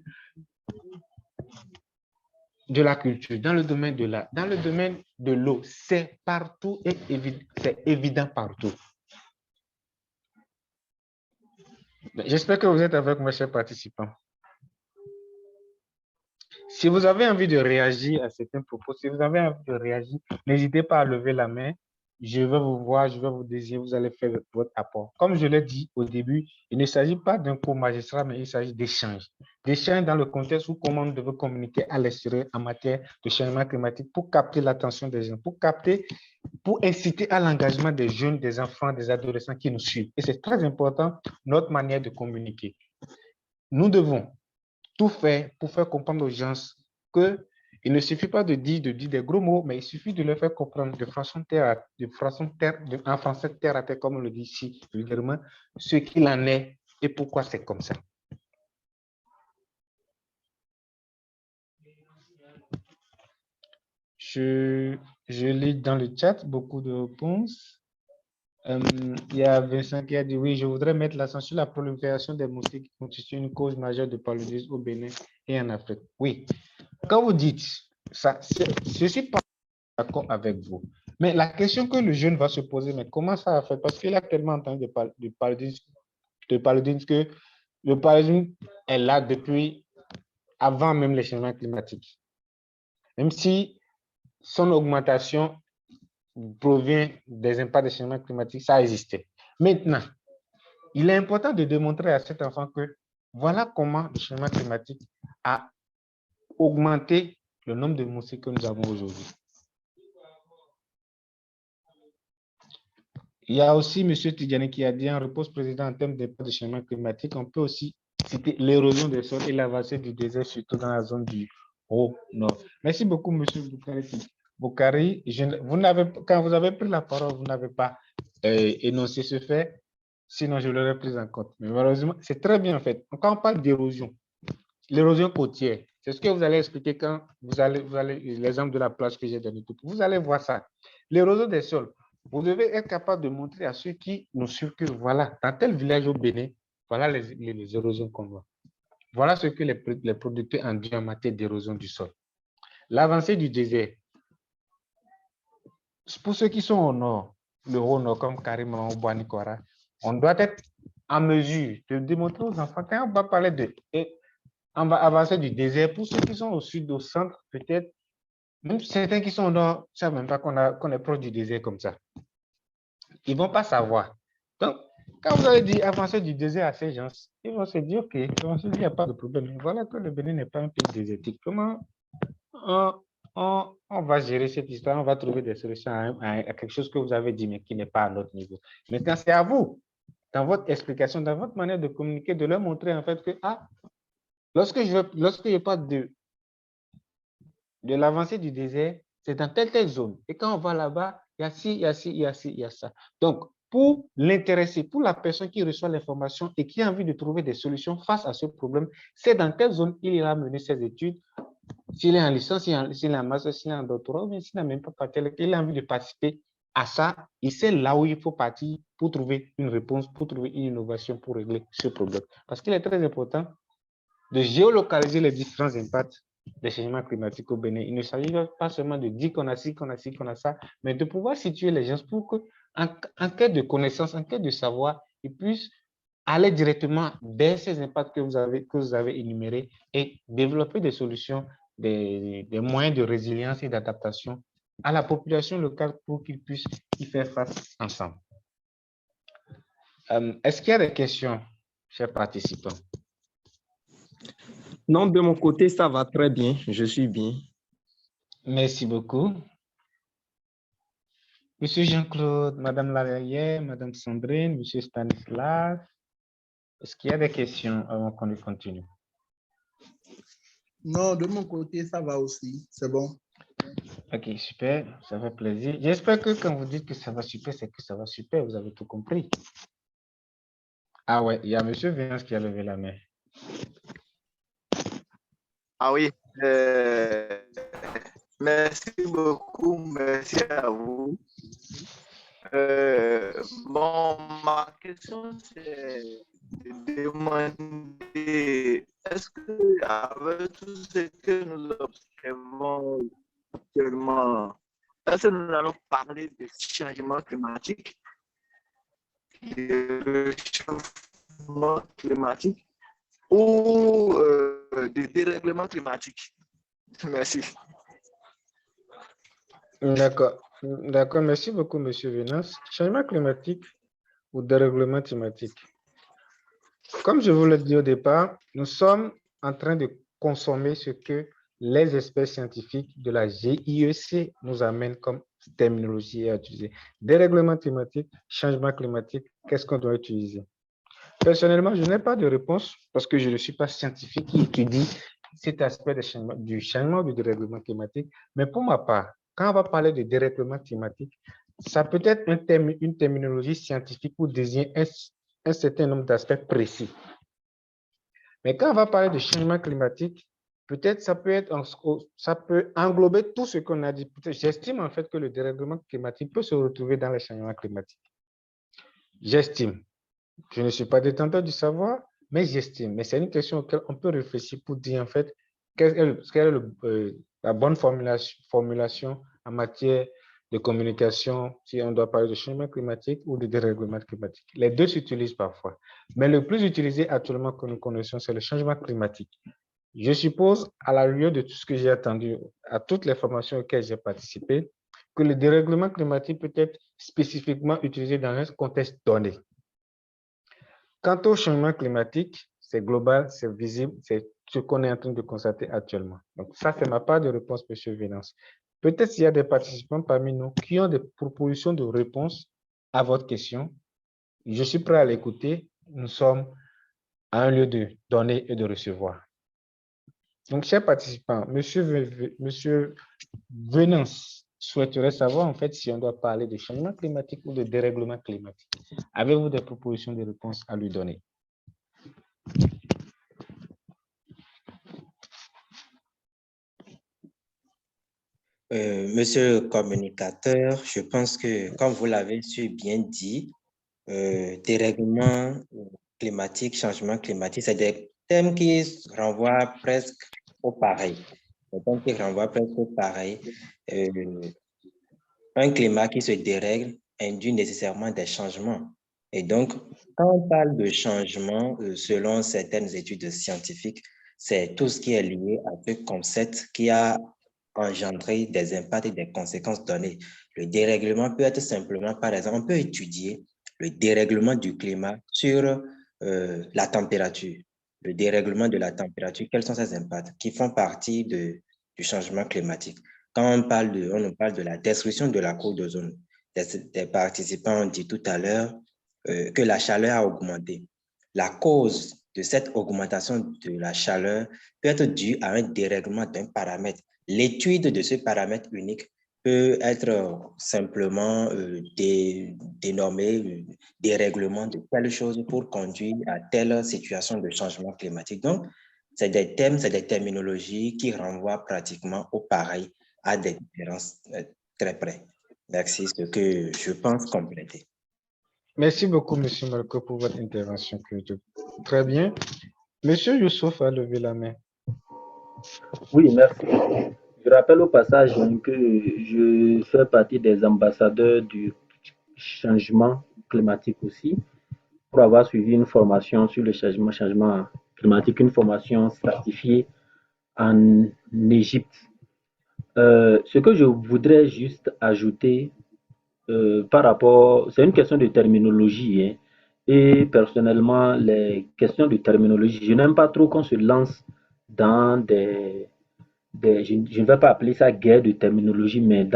de la culture, dans le domaine de l'eau, c'est partout et c'est évident partout. J'espère que vous êtes avec moi, chers participants. Si vous avez envie de réagir à certains propos, si vous avez envie de réagir, n'hésitez pas à lever la main. Je vais vous voir, je vais vous désigner, vous allez faire votre apport. Comme je l'ai dit au début, il ne s'agit pas d'un cours magistral, mais il s'agit d'échanges. D'échanges dans le contexte où comment on devait communiquer à l'extérieur en matière de changement climatique pour capter l'attention des gens, pour inciter à l'engagement des jeunes, des enfants, des adolescents qui nous suivent. Et c'est très important, notre manière de communiquer. Nous devons tout faire pour faire comprendre aux gens qu'il ne suffit pas de dire des gros mots, mais il suffit de leur faire comprendre en français terre à terre, comme on le dit ici vulgairement, ce qu'il en est et pourquoi c'est comme ça. Je lis dans le chat beaucoup de réponses. Il y a Vincent qui a dit oui, je voudrais mettre l'accent sur la prolifération des moustiques qui constitue une cause majeure de paludisme au Bénin et en Afrique. Oui, quand vous dites ça, je ne suis pas d'accord avec vous. Mais la question que le jeune va se poser, mais comment ça a fait? Parce qu'il a tellement entendu de paludisme que le paludisme est là depuis avant même les changements climatiques. Même si son augmentation provient des impacts des changements climatiques, ça existait. Maintenant, il est important de démontrer à cet enfant que voilà comment le changement climatique a augmenté le nombre de moustiques que nous avons aujourd'hui. Il y a aussi M. Tidjani qui a dit en réponse président en termes d'impact du changement climatique, on peut aussi citer l'érosion des sols et l'avancée du désert, surtout dans la zone du Haut-Nord. Merci beaucoup, M. Boukari. Quand vous avez pris la parole, vous n'avez pas énoncé ce fait, sinon je l'aurais pris en compte. Mais malheureusement, c'est très bien en fait. Quand on parle d'érosion, l'érosion côtière, c'est ce que vous allez expliquer quand vous allez l'exemple de la plage que j'ai donné. Vous allez voir ça. L'érosion des sols, vous devez être capable de montrer à ceux qui nous suivent que voilà, dans tel village au Bénin, voilà les érosions qu'on voit. Voilà ce que les producteurs ont dit en matière d'érosion du sol. L'avancée du désert. Pour ceux qui sont au nord, le Haut-Nord, comme Karim ou Boanikora, on doit être en mesure de démontrer aux enfants, quand on va parler on va avancer du désert, pour ceux qui sont au sud, au centre, peut-être, même certains qui sont au nord, ne savent même pas qu'on est proche du désert comme ça. Ils ne vont pas savoir. Donc, quand vous allez dire avancer du désert à ces gens, ils vont se dire, OK, il n'y a pas de problème. Voilà que le Bénin n'est pas un pays désertique. Comment on va gérer cette histoire, on va trouver des solutions à quelque chose que vous avez dit, mais qui n'est pas à notre niveau. Maintenant, c'est à vous, dans votre explication, dans votre manière de communiquer, de leur montrer en fait que, lorsque je parle de l'avancée du désert, c'est dans telle zone. Et quand on va là-bas, il y a ci, il y a ci, il y a ci, il y a ça. Donc, pour l'intéresser, pour la personne qui reçoit l'information et qui a envie de trouver des solutions face à ce problème, c'est dans quelle zone il ira mener ses études. S'il est en licence, s'il est en master, s'il est en doctorat, ou bien s'il n'a même pas parti, il a envie de participer à ça, il sait là où il faut partir pour trouver une réponse, pour trouver une innovation pour régler ce problème. Parce qu'il est très important de géolocaliser les différents impacts des changements climatiques au Bénin. Il ne s'agit pas seulement de dire qu'on a ci, qu'on a ci, qu'on a ça, mais de pouvoir situer les gens pour qu'en cas de connaissance, en cas de savoir, ils puissent aller directement vers ces impacts que vous avez énumérés et développer des solutions, des moyens de résilience et d'adaptation à la population locale pour qu'ils puissent y faire face ensemble. Est-ce qu'il y a des questions, chers participants? Non, de mon côté, ça va très bien. Je suis bien. Merci beaucoup. Monsieur Jean-Claude, Madame Laverrière, Madame Sandrine, Monsieur Stanislas, est-ce qu'il y a des questions avant qu'on continue? Non, de mon côté, ça va aussi. C'est bon. Ok, super, ça fait plaisir. J'espère que quand vous dites que ça va super, c'est que ça va super, vous avez tout compris. Ah ouais, il y a Monsieur Vénance qui a levé la main. Ah oui, merci beaucoup, merci à vous. Bon, ma question, c'est de demander, est-ce que avec tout ce que nous observons actuellement, est-ce que nous allons parler de changement climatique, de réchauffement climatique ou de dérèglement climatique? Merci. D'accord, d'accord, merci beaucoup, Monsieur Vénance. Changement climatique ou dérèglement climatique. Comme je vous l'ai dit au départ, nous sommes en train de consommer ce que les experts scientifiques de la GIEC nous amènent comme terminologie à utiliser. Dérèglement climatique, changement climatique, qu'est-ce qu'on doit utiliser? Personnellement, je n'ai pas de réponse parce que je ne suis pas scientifique qui étudie cet aspect du changement du dérèglement climatique. Mais pour ma part, quand on va parler de dérèglement climatique, ça peut être une terminologie scientifique pour désigner un certain nombre d'aspects précis. Mais quand on va parler de changement climatique, peut-être ça peut englober tout ce qu'on a dit. J'estime en fait que le dérèglement climatique peut se retrouver dans le changement climatique. J'estime. Je ne suis pas détenteur du savoir, mais j'estime. Mais c'est une question auquel on peut réfléchir pour dire en fait quelle est la bonne formulation en matière de communication, si on doit parler de changement climatique ou de dérèglement climatique. Les deux s'utilisent parfois. Mais le plus utilisé actuellement que nous connaissons, c'est le changement climatique. Je suppose, à la lueur de tout ce que j'ai entendu, à toutes les formations auxquelles j'ai participé, que le dérèglement climatique peut être spécifiquement utilisé dans un contexte donné. Quant au changement climatique, c'est global, c'est visible, c'est ce qu'on est en train de constater actuellement. Donc, ça, c'est ma part de réponse, M. Vénance. Peut-être s'il y a des participants parmi nous qui ont des propositions de réponse à votre question, je suis prêt à l'écouter. Nous sommes à un lieu de donner et de recevoir. Donc, chers participants, M. Vénance souhaiterait savoir en fait si on doit parler de changement climatique ou de dérèglement climatique. Avez-vous des propositions de réponse à lui donner? Monsieur le communicateur, je pense que, comme vous l'avez su bien dit, dérèglement climatique, changement climatique, c'est des thèmes qui renvoient presque au pareil. Des thèmes qui renvoient presque au pareil. Un climat qui se dérègle induit nécessairement des changements. Et donc, quand on parle de changement, selon certaines études scientifiques, c'est tout ce qui est lié à ce concept qui a engendré des impacts et des conséquences données. Le dérèglement peut être simplement, par exemple, on peut étudier le dérèglement du climat sur la température. Le dérèglement de la température, quels sont ces impacts qui font partie du changement climatique? Quand on nous parle de la destruction de la couche d'ozone, des participants ont dit tout à l'heure que la chaleur a augmenté. La cause de cette augmentation de la chaleur peut être due à un dérèglement d'un paramètre. L'étude de ce paramètre unique peut être simplement dénommé dérèglement de telle chose pour conduire à telle situation de changement climatique. Donc, c'est des thèmes, c'est des terminologies qui renvoient pratiquement au pareil, à des différences très près. Merci, ce que je pense compléter. Merci beaucoup, M. Marco, pour votre intervention. Très bien. Monsieur Youssouf a levé la main. Oui, merci. Je rappelle au passage que je fais partie des ambassadeurs du changement climatique aussi, pour avoir suivi une formation sur le changement climatique, une formation certifiée en Égypte. Ce que je voudrais juste ajouter par rapport, c'est une question de terminologie, hein. Et personnellement, les questions de terminologie, je n'aime pas trop qu'on se lance dans je ne vais pas appeler ça guerre de terminologie, mais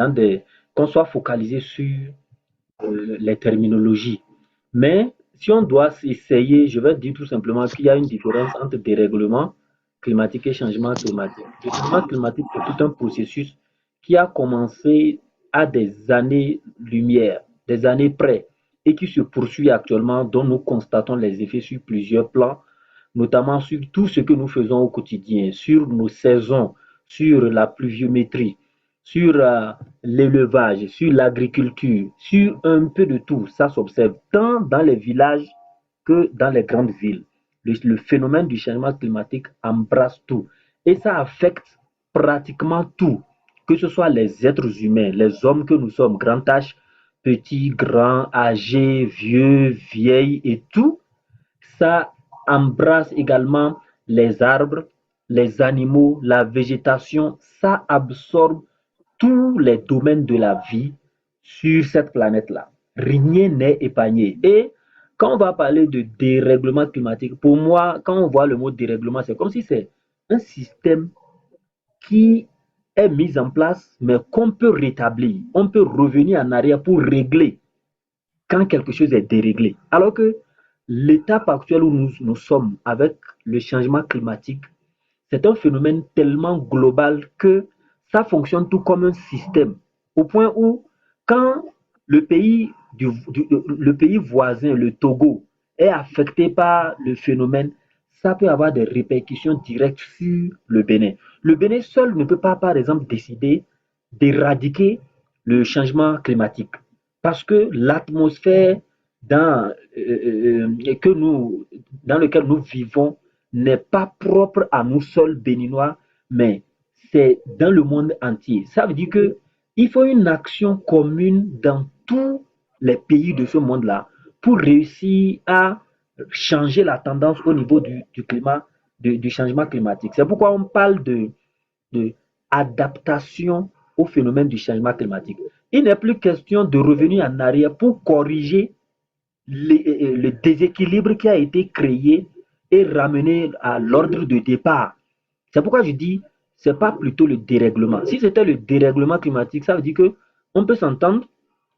qu'on soit focalisé sur les terminologies. Mais si on doit essayer, je vais dire tout simplement qu'il y a une différence entre dérèglement climatique et changement climatique. Le changement climatique, c'est tout un processus qui a commencé à des années-lumière, des années près, et qui se poursuit actuellement, dont nous constatons les effets sur plusieurs plans, notamment sur tout ce que nous faisons au quotidien, sur nos saisons, sur la pluviométrie, sur l'élevage, sur l'agriculture, sur un peu de tout. Ça s'observe tant dans les villages que dans les grandes villes. Le phénomène du changement climatique embrasse tout et ça affecte pratiquement tout, que ce soit les êtres humains, les hommes que nous sommes, grands âge, petits, grands, âgés, vieux, vieilles et tout. Ça embrasse également les arbres, les animaux, la végétation. Ça absorbe tous les domaines de la vie sur cette planète-là. Rien n'est épargné. Et quand on va parler de dérèglement climatique, pour moi, quand on voit le mot dérèglement, c'est comme si c'est un système qui est mis en place, mais qu'on peut rétablir. On peut revenir en arrière pour régler quand quelque chose est déréglé. Alors que l'étape actuelle où nous sommes avec le changement climatique, c'est un phénomène tellement global que ça fonctionne tout comme un système. Au point où, quand le pays, le pays voisin, le Togo, est affecté par le phénomène, ça peut avoir des répercussions directes sur le Bénin. Le Bénin seul ne peut pas, par exemple, décider d'éradiquer le changement climatique parce que l'atmosphère dans, dans laquelle nous vivons n'est pas propre à nous seuls béninois, mais c'est dans le monde entier. Ça veut dire qu'il faut une action commune dans tous les pays de ce monde-là pour réussir à changer la tendance au niveau du climat, du changement climatique. C'est pourquoi on parle de adaptation au phénomène du changement climatique. Il n'est plus question de revenir en arrière pour corriger le déséquilibre qui a été créé et ramener à l'ordre de départ. C'est pourquoi je dis, ce n'est pas plutôt le dérèglement. Si c'était le dérèglement climatique, ça veut dire qu'on peut s'entendre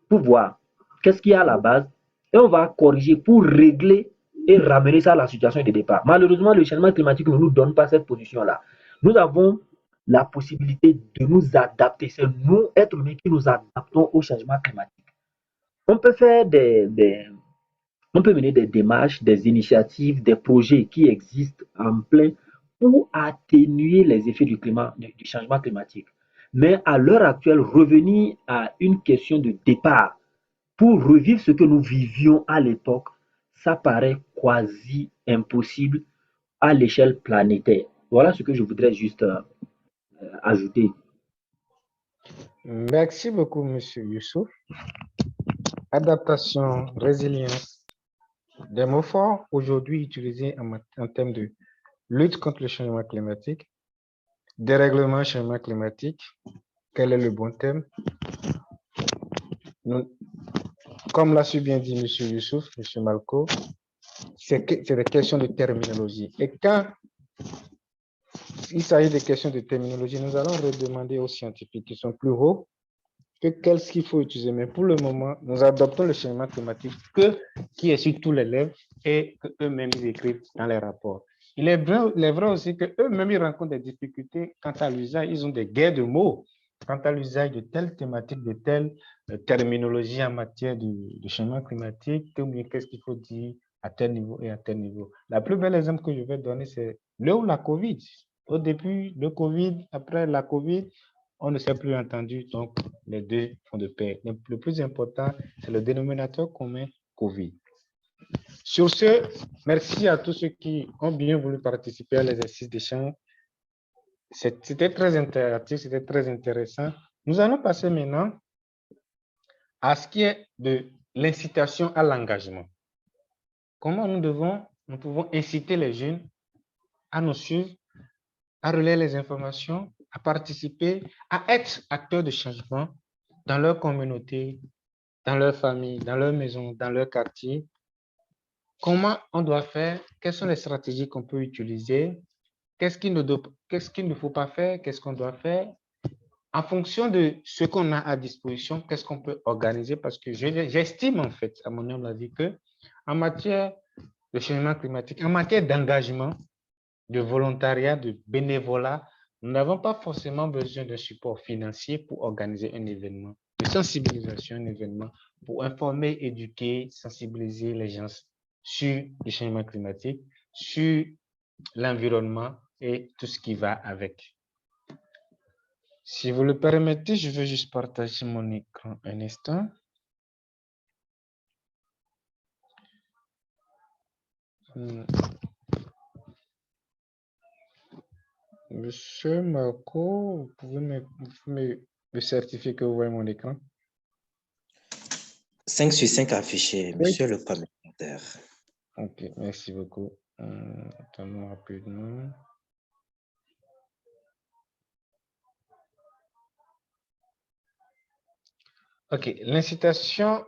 pour voir qu'est-ce qu'il y a à la base et on va corriger pour régler et ramener ça à la situation de départ. Malheureusement, le changement climatique ne nous donne pas cette position-là. Nous avons la possibilité de nous adapter. C'est nous, êtres humains, qui nous adaptons au changement climatique. On peut faire on peut mener des démarches, des initiatives, des projets qui existent en plein pour atténuer les effets du changement climatique. Mais à l'heure actuelle, revenir à une question de départ pour revivre ce que nous vivions à l'époque, ça paraît quasi impossible à l'échelle planétaire. Voilà ce que je voudrais juste ajouter. Merci beaucoup, Monsieur Youssouf. Adaptation, résilience, des mots forts aujourd'hui utilisés en termes de lutte contre le changement climatique, dérèglement changement climatique. Quel est le bon thème? Comme l'a su bien dit M. Youssouf, M. Malko, c'est des questions de terminologie. Et quand il s'agit des questions de terminologie, nous allons redemander aux scientifiques qui sont plus hauts qu'est-ce qu'il faut utiliser. Mais pour le moment, nous adoptons le changement climatique qui est sur tous les lèvres et qu'eux-mêmes ils écrivent dans les rapports. Il est vrai aussi qu'eux-mêmes ils rencontrent des difficultés quant à l'usage. Ils ont des guerres de mots quant à l'usage de telles thématiques, de telles terminologies en matière de changement climatique, ou bien qu'est-ce qu'il faut dire à tel niveau et à tel niveau. La plus belle exemple que je vais donner, c'est le ou la COVID. Au début, le COVID, après la COVID, on ne s'est plus entendu, donc les deux font de pair. Le plus important, c'est le dénominateur commun COVID. Sur ce, merci à tous ceux qui ont bien voulu participer à l'exercice d'échange. C'était très interactif, c'était très intéressant. Nous allons passer maintenant à ce qui est de l'incitation à l'engagement. Comment nous pouvons inciter les jeunes à nous suivre, à relayer les informations, à participer, à être acteurs de changement dans leur communauté, dans leur famille, dans leur maison, dans leur quartier. Comment on doit faire? Quelles sont les stratégies qu'on peut utiliser? Qu'est-ce qu'il ne faut pas faire? Qu'est-ce qu'on doit faire? En fonction de ce qu'on a à disposition, qu'est-ce qu'on peut organiser? Parce que j'estime, en fait, à mon humble avis, que en matière de changement climatique, en matière d'engagement, de volontariat, de bénévolat, nous n'avons pas forcément besoin d'un support financier pour organiser un événement, de sensibilisation, un événement, pour informer, éduquer, sensibiliser les gens sur le changement climatique, sur l'environnement et tout ce qui va avec. Si vous le permettez, je vais juste partager mon écran un instant. Monsieur Marco, vous pouvez me certifier que vous voyez mon écran? 5 sur 5 affichés, monsieur le commissaire. Ok, merci beaucoup. Attends-moi rapidement. Ok, l'incitation,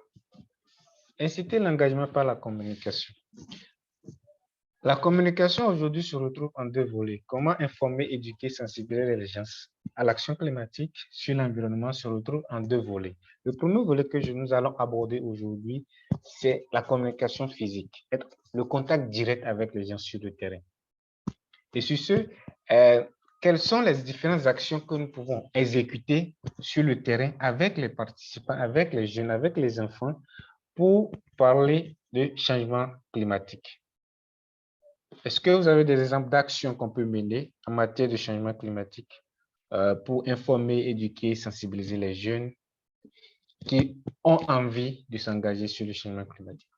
inciter l'engagement par la communication. La communication aujourd'hui se retrouve en deux volets. Comment informer, éduquer, sensibiliser les gens à l'action climatique sur l'environnement se retrouve en deux volets. Le premier volet que nous allons aborder aujourd'hui, c'est la communication physique, le contact direct avec les gens sur le terrain. Et sur ce, quelles sont les différentes actions que nous pouvons exécuter sur le terrain avec les participants, avec les jeunes, avec les enfants, pour parler de changement climatique? Est-ce que vous avez des exemples d'actions qu'on peut mener en matière de changement climatique pour informer, éduquer, sensibiliser les jeunes qui ont envie de s'engager sur le changement climatique?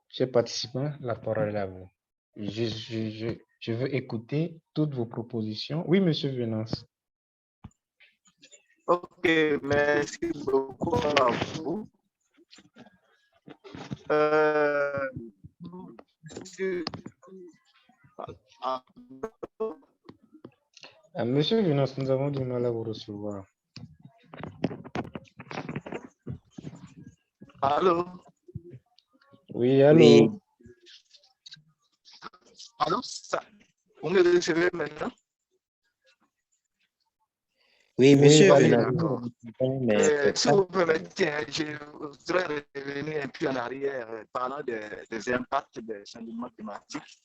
Chers participants, la parole est à vous. Je veux écouter toutes vos propositions. Oui, monsieur Venance. Ok, merci beaucoup à vous. Monsieur Venance, nous avons du mal à vous recevoir. Allô? Oui, allô? Oui. Allô? Vous me recevez maintenant? Oui, monsieur Oui, Venance. si vous permettez, je voudrais revenir un peu en arrière parlant des impacts des changements climatiques.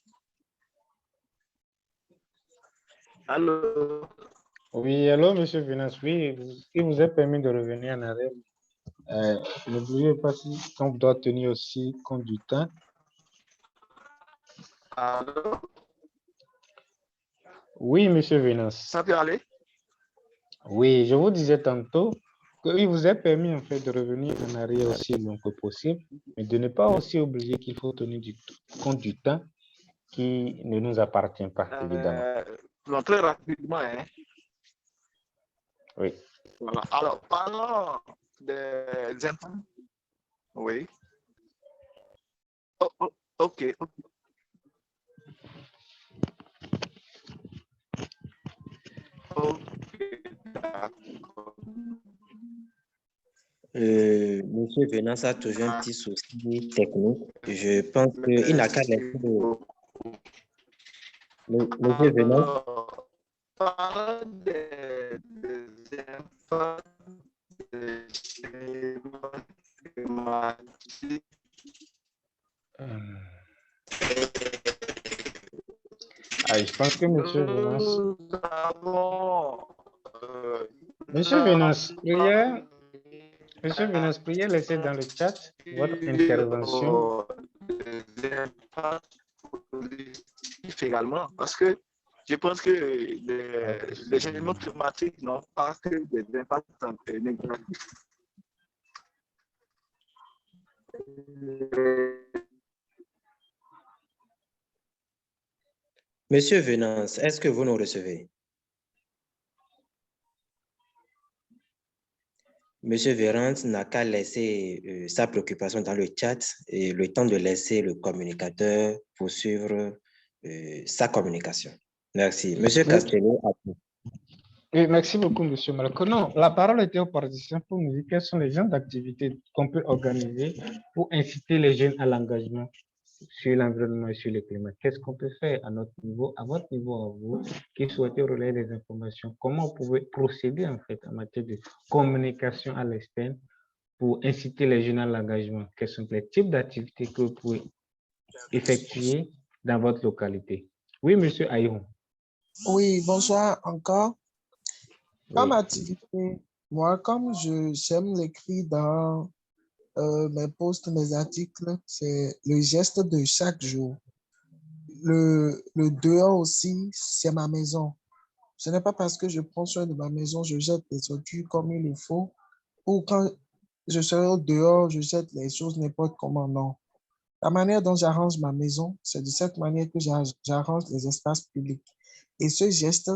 Allô? Oui, allô, monsieur Venance. Oui, il vous est permis de revenir en arrière. N'oubliez pas qu'on doit tenir aussi compte du temps. Allô? Oui, monsieur Venance. Ça peut aller? Oui, je vous disais tantôt qu'il vous est permis en fait de revenir en arrière aussi long que possible, mais de ne pas aussi oublier qu'il faut tenir compte du temps qui ne nous appartient pas, évidemment. Non, très rapidement, hein. Oui. Voilà. Alors, parlons des impacts. Oui. Ok. Monsieur Venance a toujours un petit souci technique. Je pense qu'il n'a qu'à laisser Monsieur Venance. Parlons des impacts des changements climatiques. Je pense que monsieur Venance. Nous avons. Monsieur Venance, priez laisser dans le chat votre intervention. Des impacts positifs également, parce que je pense que les changements climatiques n'ont pas que des impacts négatifs. Monsieur Venance, est-ce que vous nous recevez? Monsieur Venance n'a qu'à laisser sa préoccupation dans le chat et le temps de laisser le communicateur poursuivre sa communication. Merci. Monsieur Castello, à vous. Oui, merci beaucoup, Monsieur Malco. Non, la parole était aux participants pour nous dire quelles sont les genres d'activités qu'on peut organiser pour inciter les jeunes à l'engagement sur l'environnement et sur le climat. Qu'est-ce qu'on peut faire à notre niveau, à votre niveau, à vous, qui souhaitez relayer des informations? Comment vous pouvez procéder, en fait, en matière de communication à l'externe pour inciter les jeunes à l'engagement? Quels sont les types d'activités que vous pouvez effectuer dans votre localité? Oui, Monsieur Ayon. Oui, bonsoir encore. Comme Oui. activité, moi, comme j'aime l'écrit dans mes posts, mes articles, c'est le geste de chaque jour. Le dehors aussi, c'est ma maison. Ce n'est pas parce que je prends soin de ma maison, je jette les ordures comme il le faut, ou quand je serai au dehors, je jette les choses n'importe comment, non. La manière dont j'arrange ma maison, c'est de cette manière que j'arrange les espaces publics. Et ce geste,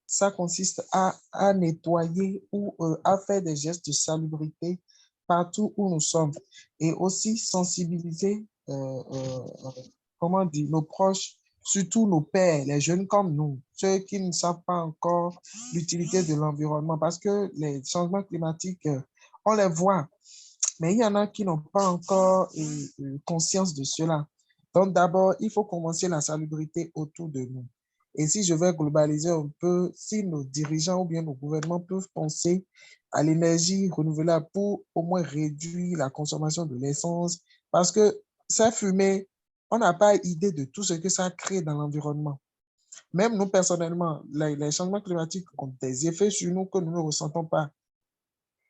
ça consiste à nettoyer ou à faire des gestes de salubrité partout où nous sommes. Et aussi sensibiliser, comment dire, nos proches, surtout nos pères, les jeunes comme nous, ceux qui ne savent pas encore l'utilité de l'environnement, parce que les changements climatiques, on les voit, mais il y en a qui n'ont pas encore conscience de cela. Donc d'abord, il faut commencer la salubrité autour de nous. Et si je vais globaliser un peu, si nos dirigeants ou bien nos gouvernements peuvent penser à l'énergie renouvelable pour au moins réduire la consommation de l'essence, parce que ça fumée, on n'a pas idée de tout ce que ça crée dans l'environnement. Même nous, personnellement, les changements climatiques ont des effets sur nous que nous ne ressentons pas.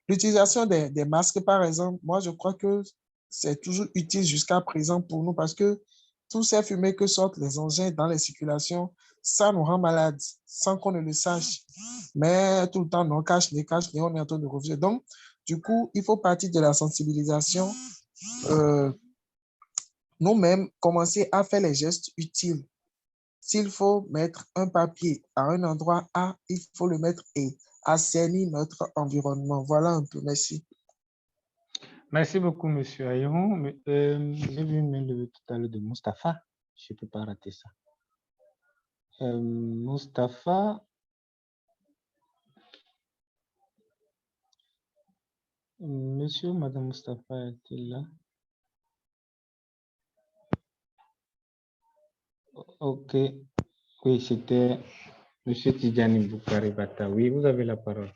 L'utilisation des masques, par exemple, moi, je crois que c'est toujours utile jusqu'à présent pour nous parce que tous ces fumées que sortent les engins dans les circulations, ça nous rend malades sans qu'on ne le sache. Mais tout le temps, on cache, on est en train de refuser. Donc, du coup, il faut partir de la sensibilisation, nous-mêmes, commencer à faire les gestes utiles. S'il faut mettre un papier à un endroit A, il faut le mettre et assainir notre environnement. Voilà un peu. Merci. Merci beaucoup, Monsieur Ayon. J'ai vu une main levée tout à l'heure de Mustapha. Je ne peux pas rater ça. Mustapha. Monsieur ou Madame Mustapha est-il là? Ok. Oui, c'était Monsieur Tidjani Boukari Bata. Oui, vous avez la parole.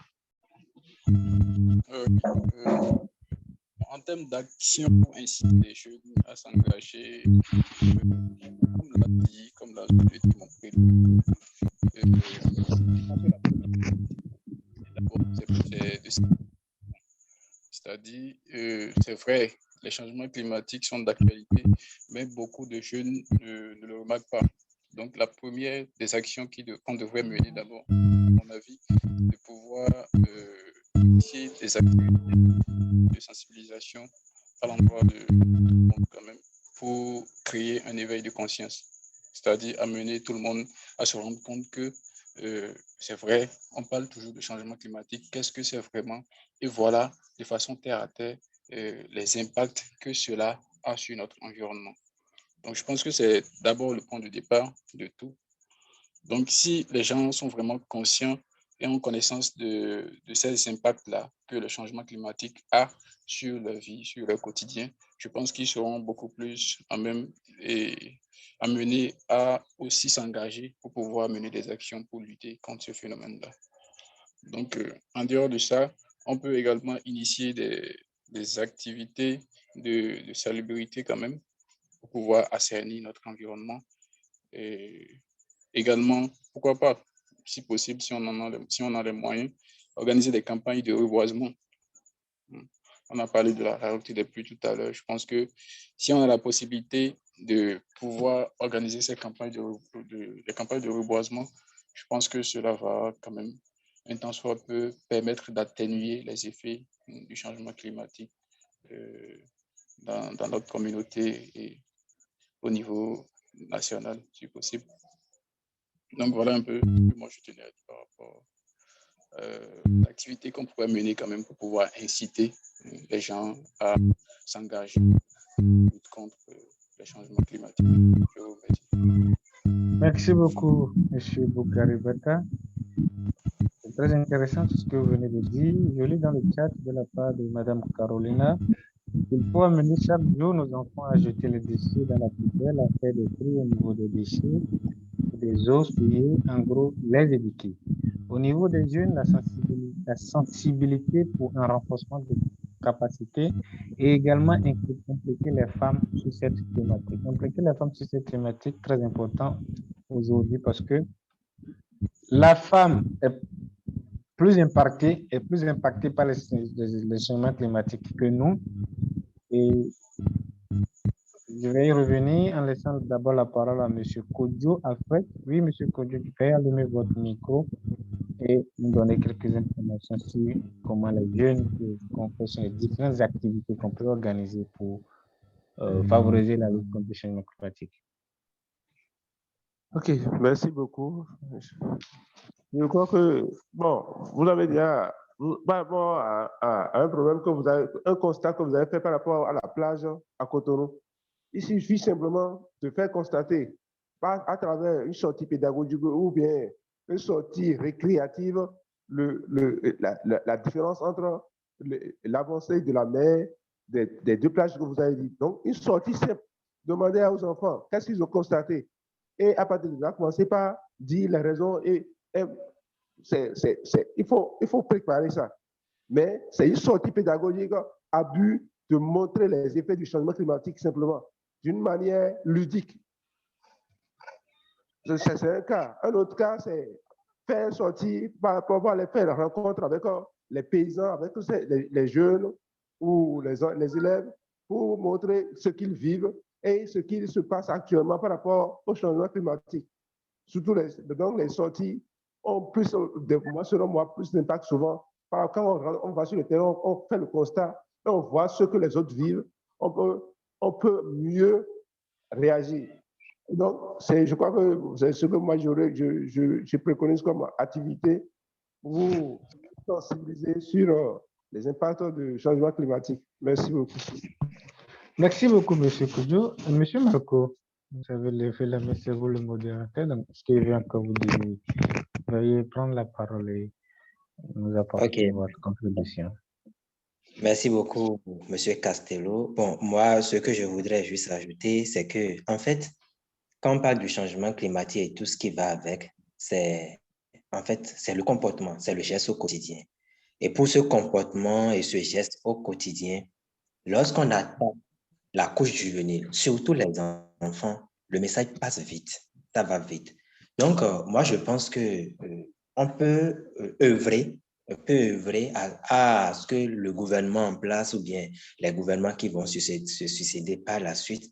En termes d'action pour inciter les jeunes à s'engager, comme l'a dit mon prénom, c'est-à-dire, c'est vrai, les changements climatiques sont d'actualité, mais beaucoup de jeunes ne le remarquent pas. Donc, la première des actions qu'on devrait mener d'abord, à mon avis, de pouvoir initier des activités de sensibilisation à l'endroit de tout le monde quand même, pour créer un éveil de conscience. C'est-à-dire amener tout le monde à se rendre compte que c'est vrai, on parle toujours de changement climatique, qu'est-ce que c'est vraiment? Et voilà, de façon terre à terre, les impacts que cela a sur notre environnement. Donc, je pense que c'est d'abord le point de départ de tout. Donc, si les gens sont vraiment conscients et ont connaissance de ces impacts-là que le changement climatique a sur leur vie, sur leur quotidien, je pense qu'ils seront beaucoup plus amenés à aussi s'engager pour pouvoir mener des actions pour lutter contre ce phénomène-là. Donc, en dehors de ça, on peut également initier des activités de salubrité quand même pour pouvoir assainir notre environnement. Et également, pourquoi pas, si possible, si on a les moyens, organiser des campagnes de reboisement. On a parlé de la rareté des pluies tout à l'heure. Je pense que si on a la possibilité de pouvoir organiser ces campagnes les campagnes de reboisement, je pense que cela va quand même, un temps soit peu, permettre d'atténuer les effets du changement climatique dans notre communauté et au niveau national, si possible. Donc, voilà un peu ce que moi je tenais à dire par rapport à l'activité qu'on pourrait mener quand même pour pouvoir inciter les gens à s'engager contre les changements climatiques. Je vous remercie. Merci beaucoup, M. Boukari Bata. très intéressant tout ce que vous venez de dire. Je lis dans le chat de la part de Madame Carolina. Il faut amener chaque jour nos enfants à jeter les déchets dans la poubelle, à faire des tri au niveau des déchets, des eaux souillées, en gros, les éduquer. Au niveau des jeunes, la sensibilité pour un renforcement de capacité et également impliquer les femmes sur cette thématique. Impliquer les femmes sur cette thématique, très important aujourd'hui parce que la femme est plus impactée par les changements climatiques que nous. Et je vais y revenir en laissant d'abord la parole à M. Kodjo Alfred. Oui, M. Kodjo, tu peux allumer votre micro et nous donner quelques informations sur comment les jeunes qu'on fait sur les différentes activités qu'on peut organiser pour favoriser la lutte contre le changement climatique. Ok, merci beaucoup. Je crois que, bon, vous avez déjà, par rapport à un problème que vous avez, un constat que vous avez fait par rapport à la plage à Cotonou, il suffit simplement de faire constater, à travers une sortie pédagogique ou bien une sortie récréative, la différence entre l'avancée de la mer des deux plages que vous avez dit. Donc, une sortie simple. Demandez aux enfants qu'est-ce qu'ils ont constaté. Et à partir de là, commencez par dire les raisons. Il faut préparer ça. Mais c'est une sortie pédagogique à but de montrer les effets du changement climatique simplement, d'une manière ludique. C'est un cas. Un autre cas, c'est faire sortir, pouvoir les faire la rencontre avec les paysans, avec les jeunes ou les élèves pour montrer ce qu'ils vivent et ce qui se passe actuellement par rapport au changement climatique. Surtout donc les sorties ont plus, selon moi, plus d'impact souvent. Quand on va sur le terrain, on fait le constat et on voit ce que les autres vivent, on peut mieux réagir. Donc, je crois que c'est ce que moi je préconise comme activité pour sensibiliser sur les impacts du changement climatique. Merci beaucoup. Merci beaucoup, M. Kodjo. M. Marco, vous avez levé la main, c'est vous le modérateur. Donc, ce que je vais encore vous dire, veuillez prendre la parole et nous apporter votre contribution. Merci beaucoup, M. Castello. Bon, moi, ce que je voudrais juste ajouter, c'est que, en fait, quand on parle du changement climatique et tout ce qui va avec, c'est le comportement, c'est le geste au quotidien. Et pour ce comportement et ce geste au quotidien, lorsqu'on atteint la couche juvénile, surtout les enfants, le message passe vite, ça va vite. Donc, moi, je pense que on peut œuvrer à ce que le gouvernement en place ou bien les gouvernements qui vont se succéder par la suite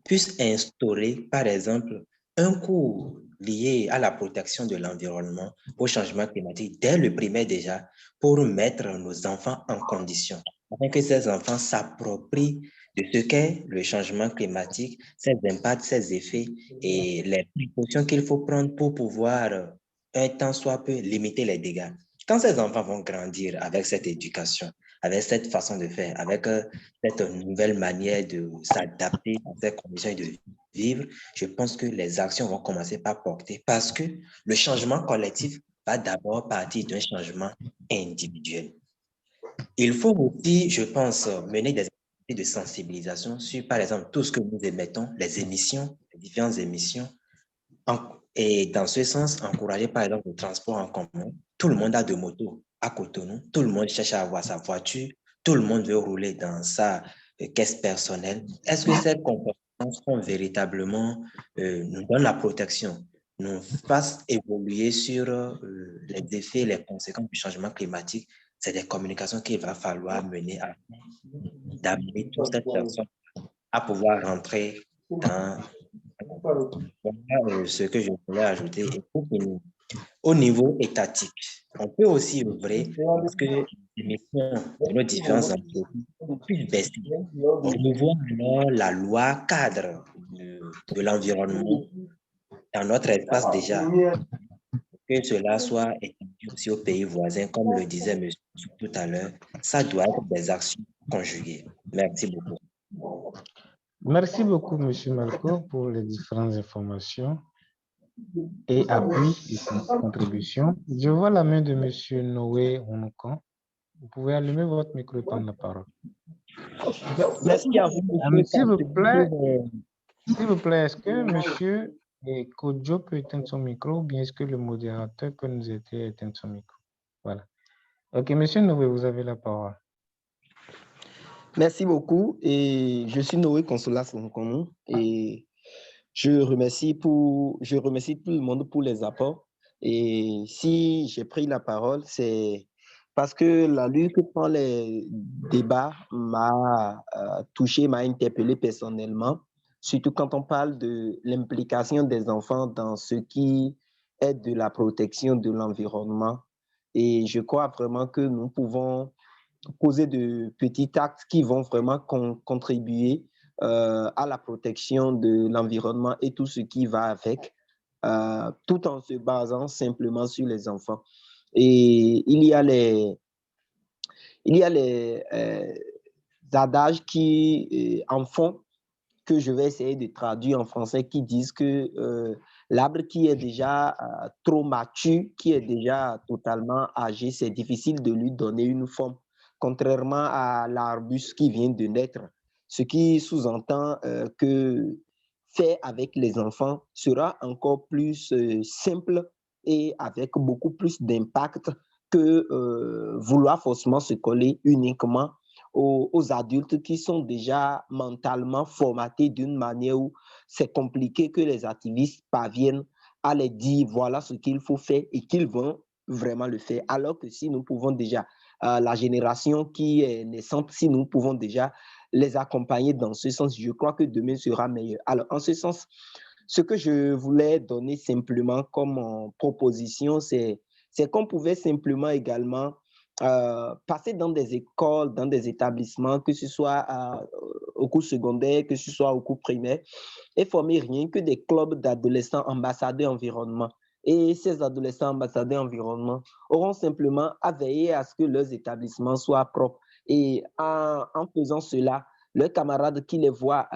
puissent instaurer, par exemple, un cours lié à la protection de l'environnement, au changement climatique, dès le primaire déjà, pour mettre nos enfants en condition, afin que ces enfants s'approprient de ce qu'est le changement climatique, ses impacts, ses effets et les précautions qu'il faut prendre pour pouvoir, un temps soit peu, limiter les dégâts. Quand ces enfants vont grandir avec cette éducation, avec cette façon de faire, avec cette nouvelle manière de s'adapter à ces conditions de vivre, je pense que les actions vont commencer par porter parce que le changement collectif va d'abord partir d'un changement individuel. Il faut aussi, je pense, mener des activités de sensibilisation sur, par exemple, tout ce que nous émettons, les émissions, les différentes émissions, et dans ce sens, encourager, par exemple, le transport en commun. Tout le monde a de motos à Cotonou, tout le monde cherche à avoir sa voiture, tout le monde veut rouler dans sa caisse personnelle. Est-ce que ces comportements sont véritablement, nous donnent la protection, nous fassent évoluer sur les effets, les conséquences du changement climatique? C'est des communications qu'il va falloir mener à d'amener toutes ces personnes à pouvoir rentrer dans ce que je voulais ajouter. Et pour finir, au niveau étatique, on peut aussi œuvrer parce que les émissions de nos différents entreprises puissent baisser. On revoit alors la loi cadre de l'environnement dans notre espace déjà, que cela soit étendu aussi aux pays voisins, comme le disait M. tout à l'heure. Ça doit être des actions conjuguées. Merci beaucoup. Merci beaucoup, M. Marco, pour les différentes informations. et appuie cette contribution. Je vois la main de M. Noé Hounoukan. Vous pouvez allumer votre micro et prendre la parole. Merci à vous, S'il vous plaît, est-ce que M. Kodjo peut éteindre son micro ou bien est-ce que le modérateur peut nous aider à éteindre son micro? Voilà. Ok, M. Noé, vous avez la parole. Merci beaucoup. Et je suis Noé Consolas Nkonou et je remercie tout le monde pour les apports. Et si j'ai pris la parole, c'est parce que la lutte prend les débats m'a touché, m'a interpellé personnellement, surtout quand on parle de l'implication des enfants dans ce qui est de la protection de l'environnement. Et je crois vraiment que nous pouvons poser de petits actes qui vont vraiment contribuer à la protection de l'environnement et tout ce qui va avec, tout en se basant simplement sur les enfants. Et il y a les adages qui en font que je vais essayer de traduire en français qui disent que l'arbre qui est déjà trop mature, qui est déjà totalement âgé, c'est difficile de lui donner une forme, contrairement à l'arbuste qui vient de naître. Ce qui sous-entend que faire avec les enfants sera encore plus simple et avec beaucoup plus d'impact que vouloir forcément se coller uniquement aux adultes qui sont déjà mentalement formatés d'une manière où c'est compliqué que les activistes parviennent à les dire voilà ce qu'il faut faire et qu'ils vont vraiment le faire. Alors que si nous pouvons déjà, la génération qui est naissante, si nous pouvons déjà les accompagner dans ce sens, je crois que demain sera meilleur. Alors, en ce sens, ce que je voulais donner simplement comme proposition, c'est qu'on pouvait simplement également passer dans des écoles, dans des établissements, que ce soit au cours secondaire, que ce soit au cours primaire, et former rien que des clubs d'adolescents ambassadeurs environnement. Et ces adolescents ambassadeurs environnement auront simplement à veiller à ce que leurs établissements soient propres. Et en faisant cela, leurs camarades qui les voient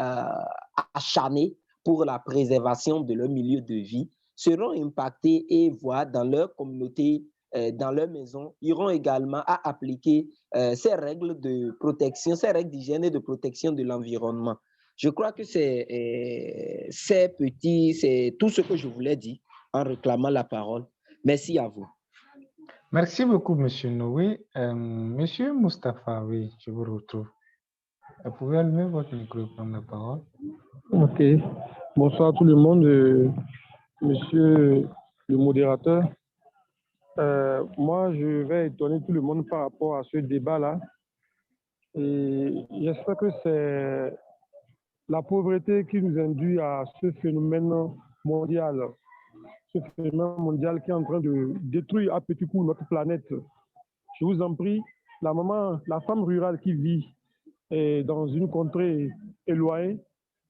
acharnés pour la préservation de leur milieu de vie seront impactés et voient dans leur communauté, dans leur maison, iront également à appliquer ces règles de protection, ces règles d'hygiène et de protection de l'environnement. Je crois que c'est tout ce que je voulais dire en réclamant la parole. Merci à vous. Merci beaucoup, M. Noé. Monsieur Moustapha, oui, je vous retrouve. Vous pouvez allumer votre micro et prendre la parole. Ok. Bonsoir tout le monde. Monsieur le modérateur. Moi, je vais étonner tout le monde par rapport à ce débat-là. Et j'espère que c'est la pauvreté qui nous induit à ce phénomène mondial. Ce phénomène mondial qui est en train de détruire à petit coup notre planète. Je vous en prie, la femme rurale qui vit dans une contrée éloignée,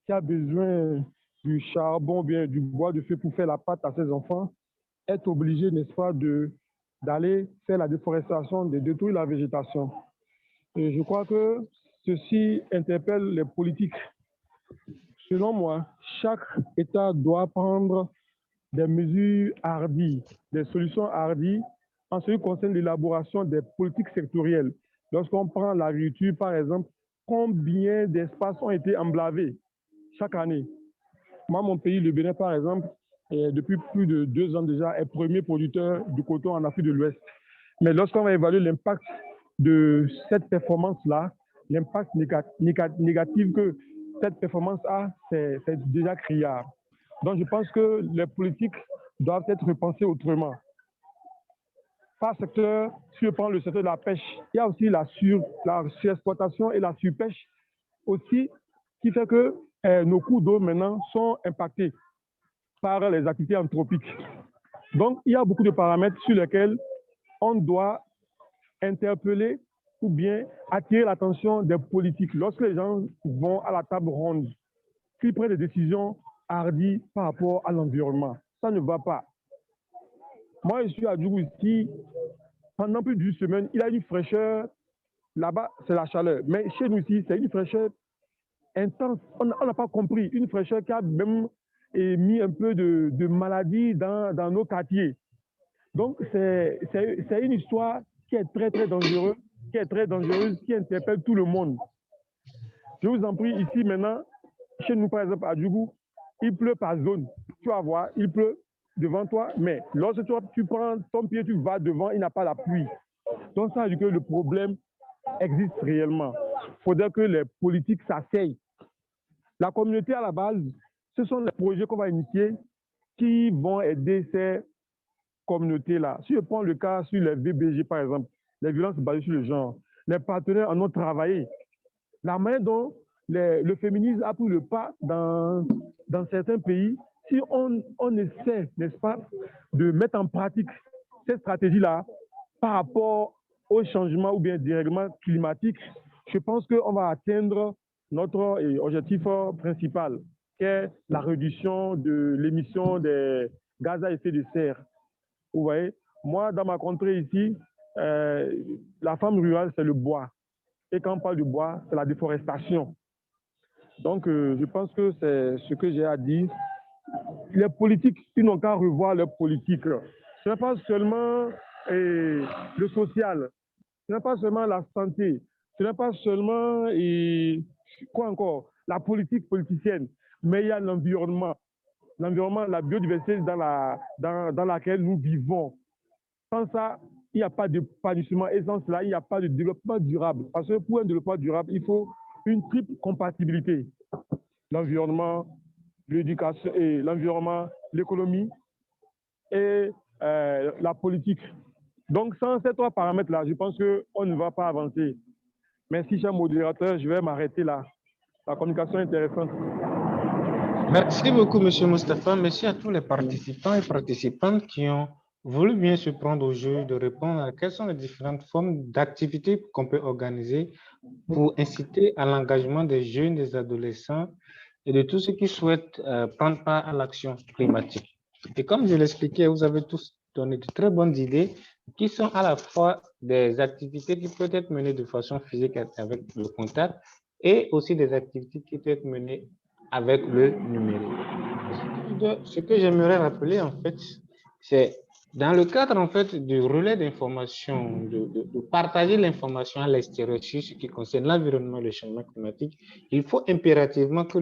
qui a besoin du charbon, bien du bois de feu pour faire la pâte à ses enfants, est obligée, n'est-ce pas, d'aller faire la déforestation, de détruire la végétation. Et je crois que ceci interpelle les politiques. Selon moi, chaque État doit prendre des mesures hardies, des solutions hardies en ce qui concerne l'élaboration des politiques sectorielles. Lorsqu'on prend l'agriculture, par exemple, combien d'espaces ont été emblavés chaque année? Moi, mon pays, le Bénin, par exemple, depuis plus de 2 ans déjà, est premier producteur du coton en Afrique de l'Ouest. Mais lorsqu'on va évaluer l'impact de cette performance-là, l'impact négatif que cette performance a, c'est déjà criard. Donc, je pense que les politiques doivent être repensées autrement. Par secteur, si je prends le secteur de la pêche, il y a aussi la surexploitation et la surpêche aussi, qui fait que nos cours d'eau maintenant sont impactés par les activités anthropiques. Donc, il y a beaucoup de paramètres sur lesquels on doit interpeller ou bien attirer l'attention des politiques. Lorsque les gens vont à la table ronde, qu'ils prennent des décisions hardies par rapport à l'environnement, ça ne va pas. Moi, je suis à Djougou ici, pendant plus d'1 semaine, il y a une fraîcheur, là-bas, c'est la chaleur. Mais chez nous ici, c'est une fraîcheur intense. On n'a pas compris, une fraîcheur qui a même mis un peu de maladie dans nos quartiers. Donc, c'est une histoire qui est très, très dangereuse, qui interpelle tout le monde. Je vous en prie, ici maintenant, chez nous, par exemple, à Djougou, il pleut par zone. Tu vas voir, il pleut devant toi, mais lorsque tu prends ton pied, tu vas devant, il n'a pas la pluie. Donc, ça veut dire que le problème existe réellement. Il faudrait que les politiques s'asseyent. La communauté, à la base, ce sont les projets qu'on va initier qui vont aider ces communautés-là. Si je prends le cas sur les VBG, par exemple, les violences basées sur le genre, les partenaires en ont travaillé. La manière dont le féminisme a pris le pas dans certains pays, si on essaie, n'est-ce pas, de mettre en pratique cette stratégie-là par rapport au changement ou bien dérèglement climatique, je pense qu'on va atteindre notre objectif principal, qui est la réduction de l'émission des gaz à effet de serre. Vous voyez, moi, dans ma contrée ici, la femme rurale, c'est le bois. Et quand on parle du bois, c'est la déforestation. Donc, je pense que c'est ce que j'ai à dire. Les politiques, ils n'ont qu'à revoir leur politique. Ce n'est pas seulement le social, ce n'est pas seulement la santé, ce n'est pas seulement, quoi encore, la politique politicienne, mais il y a l'environnement. L'environnement, la biodiversité dans laquelle nous vivons. Sans ça, il n'y a pas d'épanouissement et sans cela, il n'y a pas de développement durable. Parce que pour un développement durable, il faut une triple compatibilité. L'environnement, l'éducation et l'environnement, l'économie et la politique. Donc, sans ces trois paramètres-là, je pense qu'on ne va pas avancer. Merci, cher modérateur, je vais m'arrêter là. La communication est intéressante. Merci beaucoup, M. Moustapha. Merci à tous les participants et participantes qui ont voulu bien se prendre au jeu de répondre à quelles sont les différentes formes d'activités qu'on peut organiser pour inciter à l'engagement des jeunes, des adolescents et de tous ceux qui souhaitent prendre part à l'action climatique. Et comme je l'expliquais, vous avez tous donné de très bonnes idées qui sont à la fois des activités qui peuvent être menées de façon physique avec le contact et aussi des activités qui peuvent être menées avec le numérique. Ce que j'aimerais rappeler, en fait, c'est dans le cadre, en fait, du relais d'information, de partager l'information à l'extérieur sur ce qui concerne l'environnement et le changement climatique, il faut impérativement que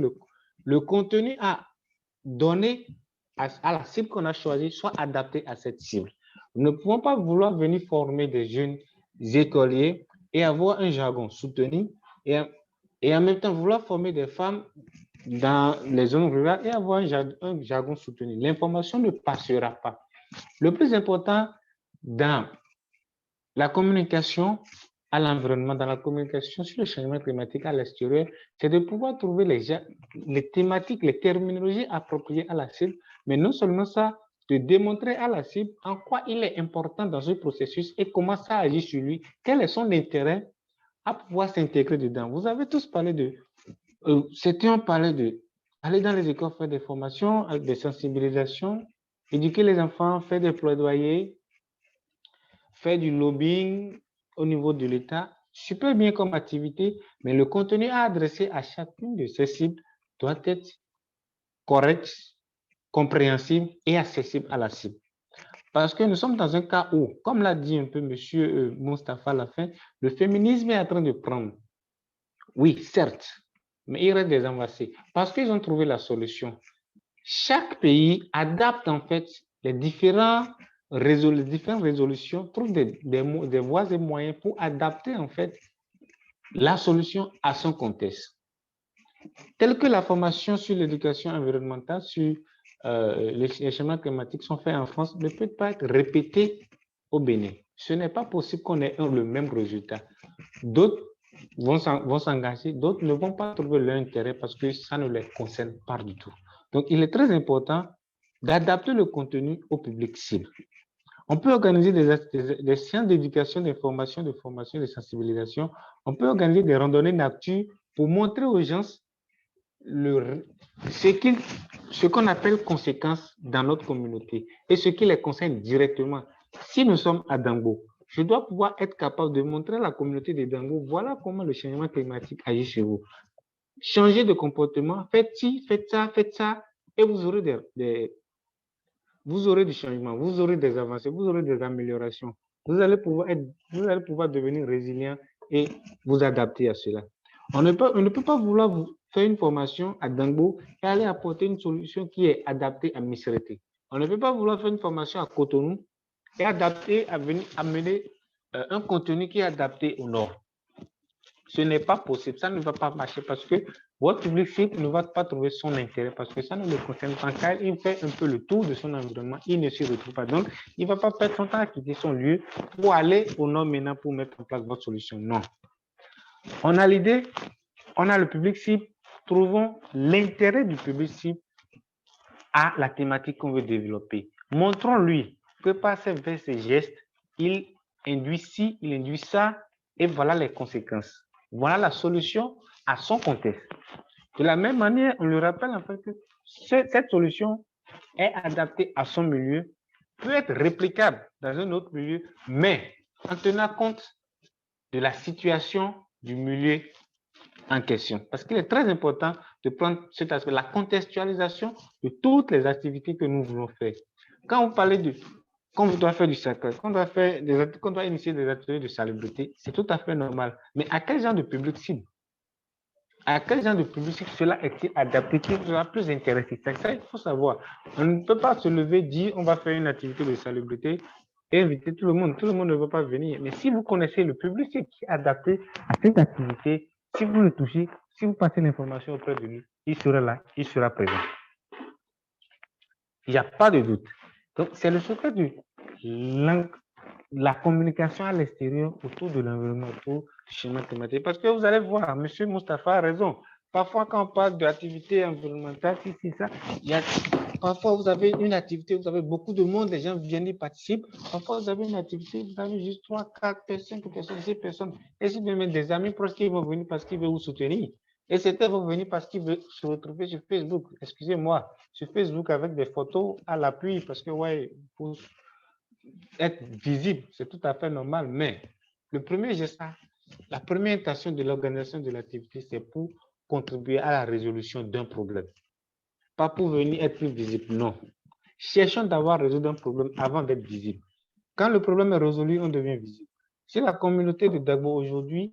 le contenu à donner à la cible qu'on a choisie soit adapté à cette cible. Nous ne pouvons pas vouloir venir former des jeunes écoliers et avoir un jargon soutenu et en même temps vouloir former des femmes dans les zones rurales et avoir un jargon soutenu. L'information ne passera pas. Le plus important dans la communication à l'environnement, dans la communication sur le changement climatique à l'extérieur, c'est de pouvoir trouver les thématiques, les terminologies appropriées à la cible, mais non seulement ça, de démontrer à la cible en quoi il est important dans ce processus et comment ça agit sur lui, quel est son intérêt à pouvoir s'intégrer dedans. Vous avez tous parlé de... Certains parlaient de aller dans les écoles faire des formations, des sensibilisations, éduquer les enfants, faire des plaidoyers, faire du lobbying au niveau de l'État. Super bien comme activité, mais le contenu à adresser à chacune de ces cibles doit être correct, compréhensible et accessible à la cible. Parce que nous sommes dans un cas où, comme l'a dit un peu M. Moustapha à la fin, le féminisme est en train de prendre. Oui, certes, mais il reste des avancées. Parce qu'ils ont trouvé la solution. Chaque pays adapte en fait les différentes résolutions, trouve des voies et moyens pour adapter en fait la solution à son contexte. Tel que la formation sur l'éducation environnementale, sur les changements climatiques sont faits en France, ne peut pas être répété au Bénin. Ce n'est pas possible qu'on ait le même résultat. D'autres vont s'engager, d'autres ne vont pas trouver leur intérêt parce que ça ne les concerne pas du tout. Donc, il est très important d'adapter le contenu au public cible. On peut organiser des séances d'éducation, d'information, de formation, de sensibilisation. On peut organiser des randonnées nature pour montrer aux gens ce qu'on appelle conséquences dans notre communauté et ce qui les concerne directement. Si nous sommes à Dango, je dois pouvoir être capable de montrer à la communauté de Dango, voilà comment le changement climatique agit chez vous. Changez de comportement, faites ci, faites ça, et vous aurez vous aurez du changement, vous aurez des avancées, vous aurez des améliorations. Vous allez pouvoir devenir résilient et vous adapter à cela. On ne peut pas vouloir vous faire une formation à Dangbo et aller apporter une solution qui est adaptée à Misrete. On ne peut pas vouloir faire une formation à Cotonou et amener un contenu qui est adapté au Nord. Ce n'est pas possible, ça ne va pas marcher parce que votre public cible ne va pas trouver son intérêt parce que ça ne le concerne pas. Quand il fait un peu le tour de son environnement, il ne s'y retrouve pas. Donc, il ne va pas perdre son temps à quitter son lieu pour aller au Nord maintenant pour mettre en place votre solution. Non. On a l'idée, on a le public cible, trouvons l'intérêt du public cible à la thématique qu'on veut développer. Montrons-lui que par ces gestes, il induit ci, il induit ça, et voilà les conséquences. Voilà la solution à son contexte. De la même manière, on lui rappelle en fait que cette solution est adaptée à son milieu, peut être réplicable dans un autre milieu, mais en tenant compte de la situation du milieu en question. Parce qu'il est très important de prendre cet aspect, la contextualisation de toutes les activités que nous voulons faire. Quand vous parlez de, quand on doit faire du sacré, quand on doit initier des ateliers de salubrité, c'est tout à fait normal. Mais à quel genre de public cible? À quel genre de public cible cela est-il adapté, qui sera plus intéressé? C'est ça, il faut savoir. On ne peut pas se lever, dire on va faire une activité de salubrité et inviter tout le monde. Tout le monde ne veut pas venir. Mais si vous connaissez le public cible qui est adapté à cette activité, si vous le touchez, si vous passez l'information auprès de lui, il sera là, il sera présent. Il n'y a pas de doute. Donc, c'est le secret de la communication à l'extérieur autour de l'environnement, autour du schéma thématique. Parce que vous allez voir, M. Moustapha a raison. Parfois, quand on parle d'activité environnementale, parfois vous avez une activité, vous avez beaucoup de monde, les gens viennent y participer. Parfois, vous avez une activité, vous avez juste 3, 4, 5 personnes, 6 personnes. Et si vous avez des amis proches qui vont venir parce qu'ils veulent vous soutenir. Et certains vont venir parce qu'ils veulent se retrouver sur Facebook. Excusez-moi, sur Facebook avec des photos à l'appui, parce que, ouais, pour être visible, c'est tout à fait normal. Mais le premier geste, la première intention de l'organisation de l'activité, c'est pour contribuer à la résolution d'un problème. Pas pour venir être plus visible, non. Cherchons d'avoir résolu un problème avant d'être visible. Quand le problème est résolu, on devient visible. Si la communauté de Dagbo aujourd'hui,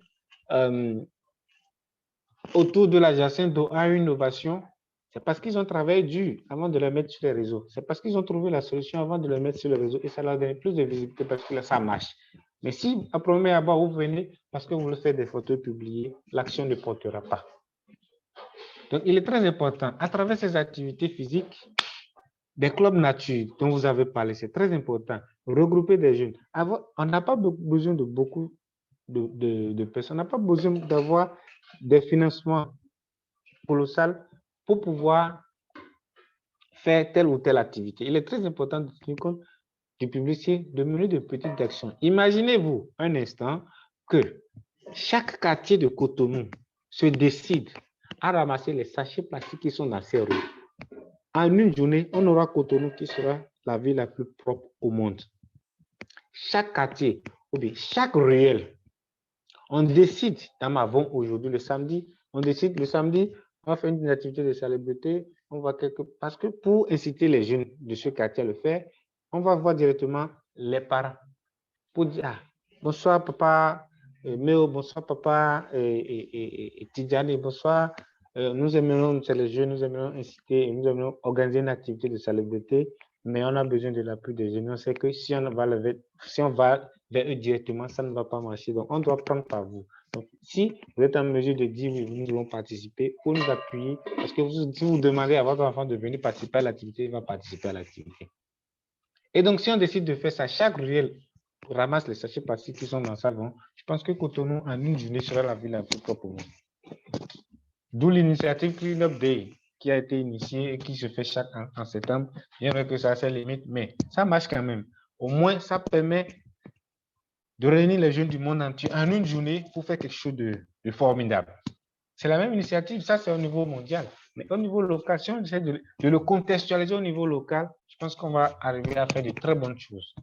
autour de la jacinthe d'eau a une innovation, c'est parce qu'ils ont travaillé dur avant de la mettre sur les réseaux. C'est parce qu'ils ont trouvé la solution avant de la mettre sur les réseaux et ça leur donne plus de visibilité parce que là, ça marche. Mais si à premier abord, vous venez parce que vous voulez faire des photos publiées, l'action ne portera pas. Donc, il est très important, à travers ces activités physiques, des clubs nature dont vous avez parlé, c'est très important. Regrouper des jeunes. On n'a pas besoin de beaucoup de personnes. On n'a pas besoin d'avoir des financements colossaux pour pouvoir faire telle ou telle activité. Il est très important de tenir compte du public, de mener de petites actions. Imaginez-vous un instant que chaque quartier de Cotonou se décide à ramasser les sachets plastiques qui sont dans ces rues. En une journée, on aura Cotonou qui sera la ville la plus propre au monde. Chaque quartier, ou bien chaque ruelle, on décide, dans Mavon aujourd'hui, le samedi, on décide le samedi, on va faire une activité de salubrité, on va parce que pour inciter les jeunes de ce quartier à le faire, on va voir directement les parents pour dire, ah, bonsoir papa, Méo, bonsoir papa, Tidjani, bonsoir. Nous aimerions, c'est les jeunes, nous aimerions inciter, nous aimerions organiser une activité de salubrité, mais on a besoin de l'appui des jeunes. On sait que si on va vers eux directement, ça ne va pas marcher. Donc, on doit prendre par vous. Donc, si vous êtes en mesure de dire oui, nous voulons participer, pour nous appuyer, parce que si vous demandez à votre enfant de venir participer à l'activité, il va participer à l'activité. Et donc, si on décide de faire ça, chaque ruelle ramasse les sachets plastiques qui sont dans le savon, je pense que Cotonou, en une journée, sera la ville la plus propre au monde. D'où l'initiative Clean Up Day qui a été initiée et qui se fait chaque an en septembre. Bien vrai que ça a ses limites, mais ça marche quand même. Au moins, ça permet de réunir les jeunes du monde entier en une journée pour faire quelque chose de formidable. C'est la même initiative, ça c'est au niveau mondial. Mais au niveau local, si on essaie de le contextualiser au niveau local, je pense qu'on va arriver à faire de très bonnes choses.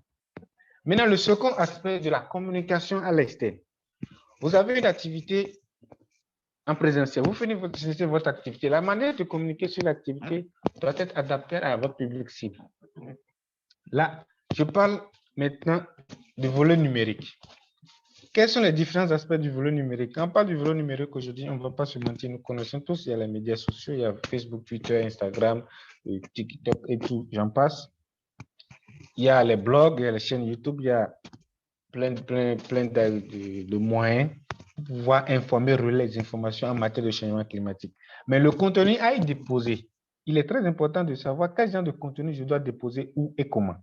Maintenant, le second aspect de la communication à l'externe. Vous avez une activité en présentiel. Vous finissez votre activité. La manière de communiquer sur l'activité doit être adaptée à votre public cible. Là, je parle maintenant du volet numérique. Quels sont les différents aspects du volet numérique? Quand on parle du volet numérique aujourd'hui, on ne va pas se mentir, nous connaissons tous, il y a les médias sociaux, il y a Facebook, Twitter, Instagram, TikTok et tout, j'en passe. Il y a les blogs, il y a les chaînes YouTube, il y a plein de moyens pour pouvoir informer, relayer les informations en matière de changement climatique. Mais le contenu à y déposer, il est très important de savoir quel genre de contenu je dois déposer, où et comment.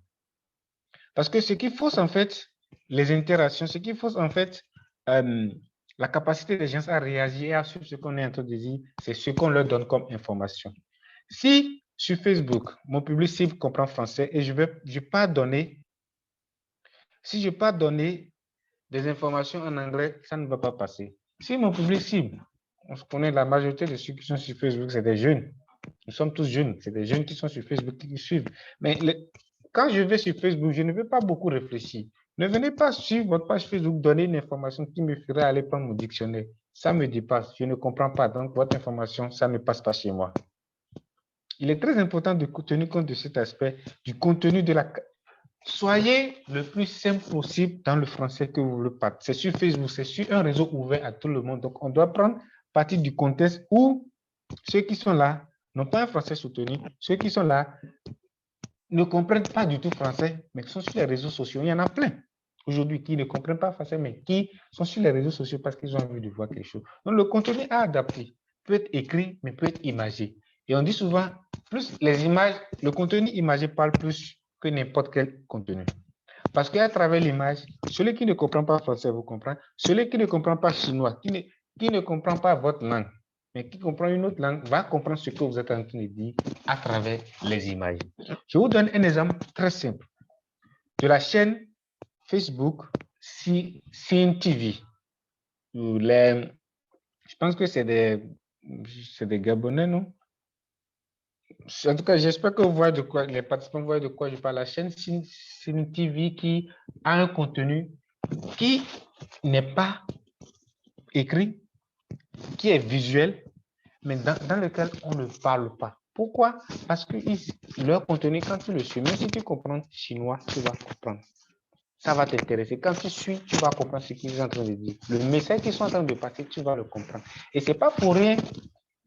Parce que ce qui fausse en fait les interactions, ce qui fausse en fait la capacité des gens à réagir et à suivre ce qu'on est en train de dire, c'est ce qu'on leur donne comme information. Si sur Facebook, mon public cible comprend français et je ne pas donner, si je ne pas donner des informations en anglais, ça ne va pas passer. Si mon public cible, on se connaît, la majorité de ceux qui sont sur Facebook, c'est des jeunes. Nous sommes tous jeunes, c'est des jeunes qui sont sur Facebook qui suivent. Mais quand je vais sur Facebook, je ne veux pas beaucoup réfléchir. Ne venez pas sur votre page Facebook donner une information qui me ferait aller prendre mon dictionnaire. Ça me dépasse, je ne comprends pas. Donc, votre information, ça ne passe pas chez moi. Il est très important de tenir compte de cet aspect, du contenu de la... Soyez le plus simple possible dans le français que vous le parlez. C'est sur Facebook, c'est sur un réseau ouvert à tout le monde. Donc, on doit prendre partie du contexte où ceux qui sont là n'ont pas un français soutenu. Ceux qui sont là ne comprennent pas du tout français, mais sont sur les réseaux sociaux. Il y en a plein aujourd'hui qui ne comprennent pas français, mais qui sont sur les réseaux sociaux parce qu'ils ont envie de voir quelque chose. Donc, le contenu à adapter peut être écrit, mais peut être imagé. Et on dit souvent, plus les images, le contenu imagé parle plus que n'importe quel contenu. Parce qu'à travers l'image, celui qui ne comprend pas français vous comprend, celui qui ne comprend pas chinois, qui ne comprend pas votre langue, mais qui comprend une autre langue, va comprendre ce que vous êtes en train de dire à travers les images. Je vous donne un exemple très simple de la chaîne Facebook Cine TV. Je pense que c'est des Gabonais, non? En tout cas, j'espère que vous voyez de quoi, les participants voient de quoi je parle. La chaîne Cine TV qui a un contenu qui n'est pas écrit, qui est visuel, mais dans lequel on ne parle pas. Pourquoi? Parce que leur contenu, quand tu le suis, même si tu comprends chinois, tu vas comprendre. Ça va t'intéresser. Quand tu suis, tu vas comprendre ce qu'ils sont en train de dire. Le message qu'ils sont en train de passer, tu vas le comprendre. Et ce n'est pas pour rien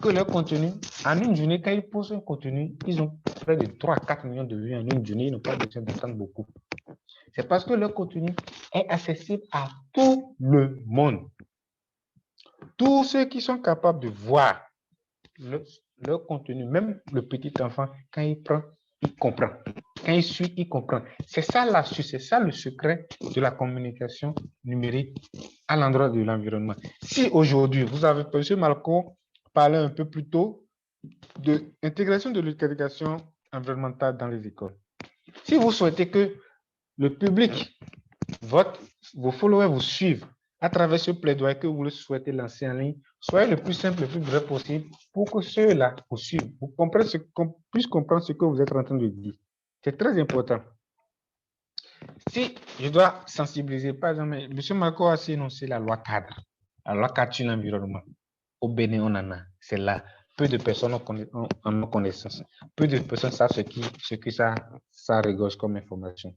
que leur contenu, en une journée, quand ils posent un contenu, ils ont près de 3 à 4 millions de vues en une journée, ils n'ont pas besoin d'attendre beaucoup. C'est parce que leur contenu est accessible à tout le monde. Tous ceux qui sont capables de voir leur contenu, même le petit enfant, quand il prend, il comprend. Quand il suit, il comprend. C'est ça l'astuce, c'est ça le secret de la communication numérique à l'endroit de l'environnement. Si aujourd'hui, vous avez, M. Malcolm parlait un peu plus tôt de l'intégration de l'éducation environnementale dans les écoles. Si vous souhaitez que le public, vos followers vous suivent à travers ce plaidoyer que vous souhaitez lancer en ligne, soyez le plus simple, le plus bref possible pour que ceux-là vous suivent, vous puissent comprendre ce que vous êtes en train de dire. C'est très important. Si je dois sensibiliser, par exemple, M. Marco a énoncé la loi cadre sur l'environnement. Au Bénin, on en a. C'est là. Peu de personnes en ont connaissance. Peu de personnes savent ce que ça regorge comme information.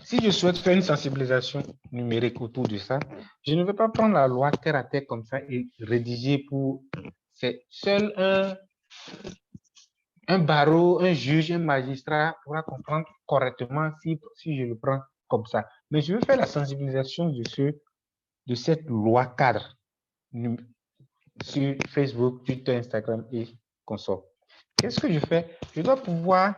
Si je souhaite faire une sensibilisation numérique autour de ça, je ne vais pas prendre la loi terre à terre comme ça et rédiger pour... C'est seul un barreau, un juge, un magistrat pourra comprendre correctement si je le prends comme ça. Mais je veux faire la sensibilisation de cette loi cadre sur Facebook, Twitter, Instagram et consorts. Qu'est-ce que je fais? Je dois pouvoir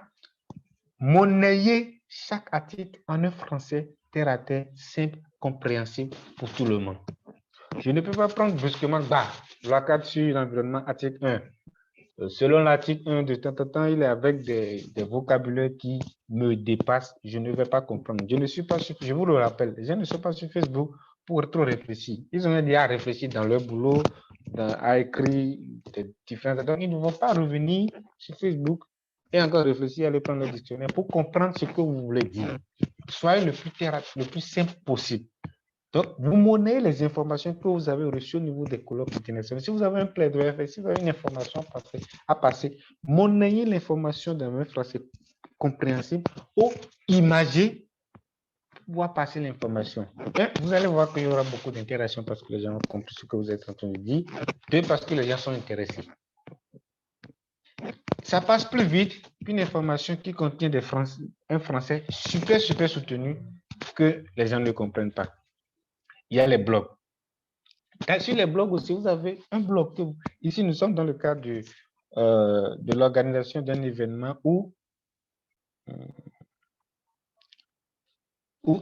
monnayer chaque article en un français terre à terre, simple, compréhensible pour tout le monde. Je ne peux pas prendre brusquement loi cadre sur l'environnement, article 1. Selon l'article 1 de temps, il est avec des vocabulaires qui me dépassent. Je ne vais pas comprendre. Je ne suis pas sur, je vous le rappelle, je ne suis pas sur Facebook pour trop réfléchir. Ils ont dit à réfléchir dans leur boulot, à écrire des différentes. Donc, ils ne vont pas revenir sur Facebook et encore réfléchir à aller prendre le dictionnaire pour comprendre ce que vous voulez dire. Soyez le plus simple possible. Donc, vous monnayez les informations que vous avez reçues au niveau des colloques internationaux. Si vous avez un plaidoyer, si vous avez une information à passer, monnayez l'information dans un français compréhensible ou imagé pour pouvoir passer l'information. Vous allez voir qu'il y aura beaucoup d'interactions parce que les gens ont compris ce que vous êtes en train de dire, et parce que les gens sont intéressés. Ça passe plus vite qu'une information qui contient un français super soutenu que les gens ne comprennent pas. Il y a les blogs. Sur les blogs aussi, vous avez un blog. Ici, nous sommes dans le cadre de l'organisation d'un événement où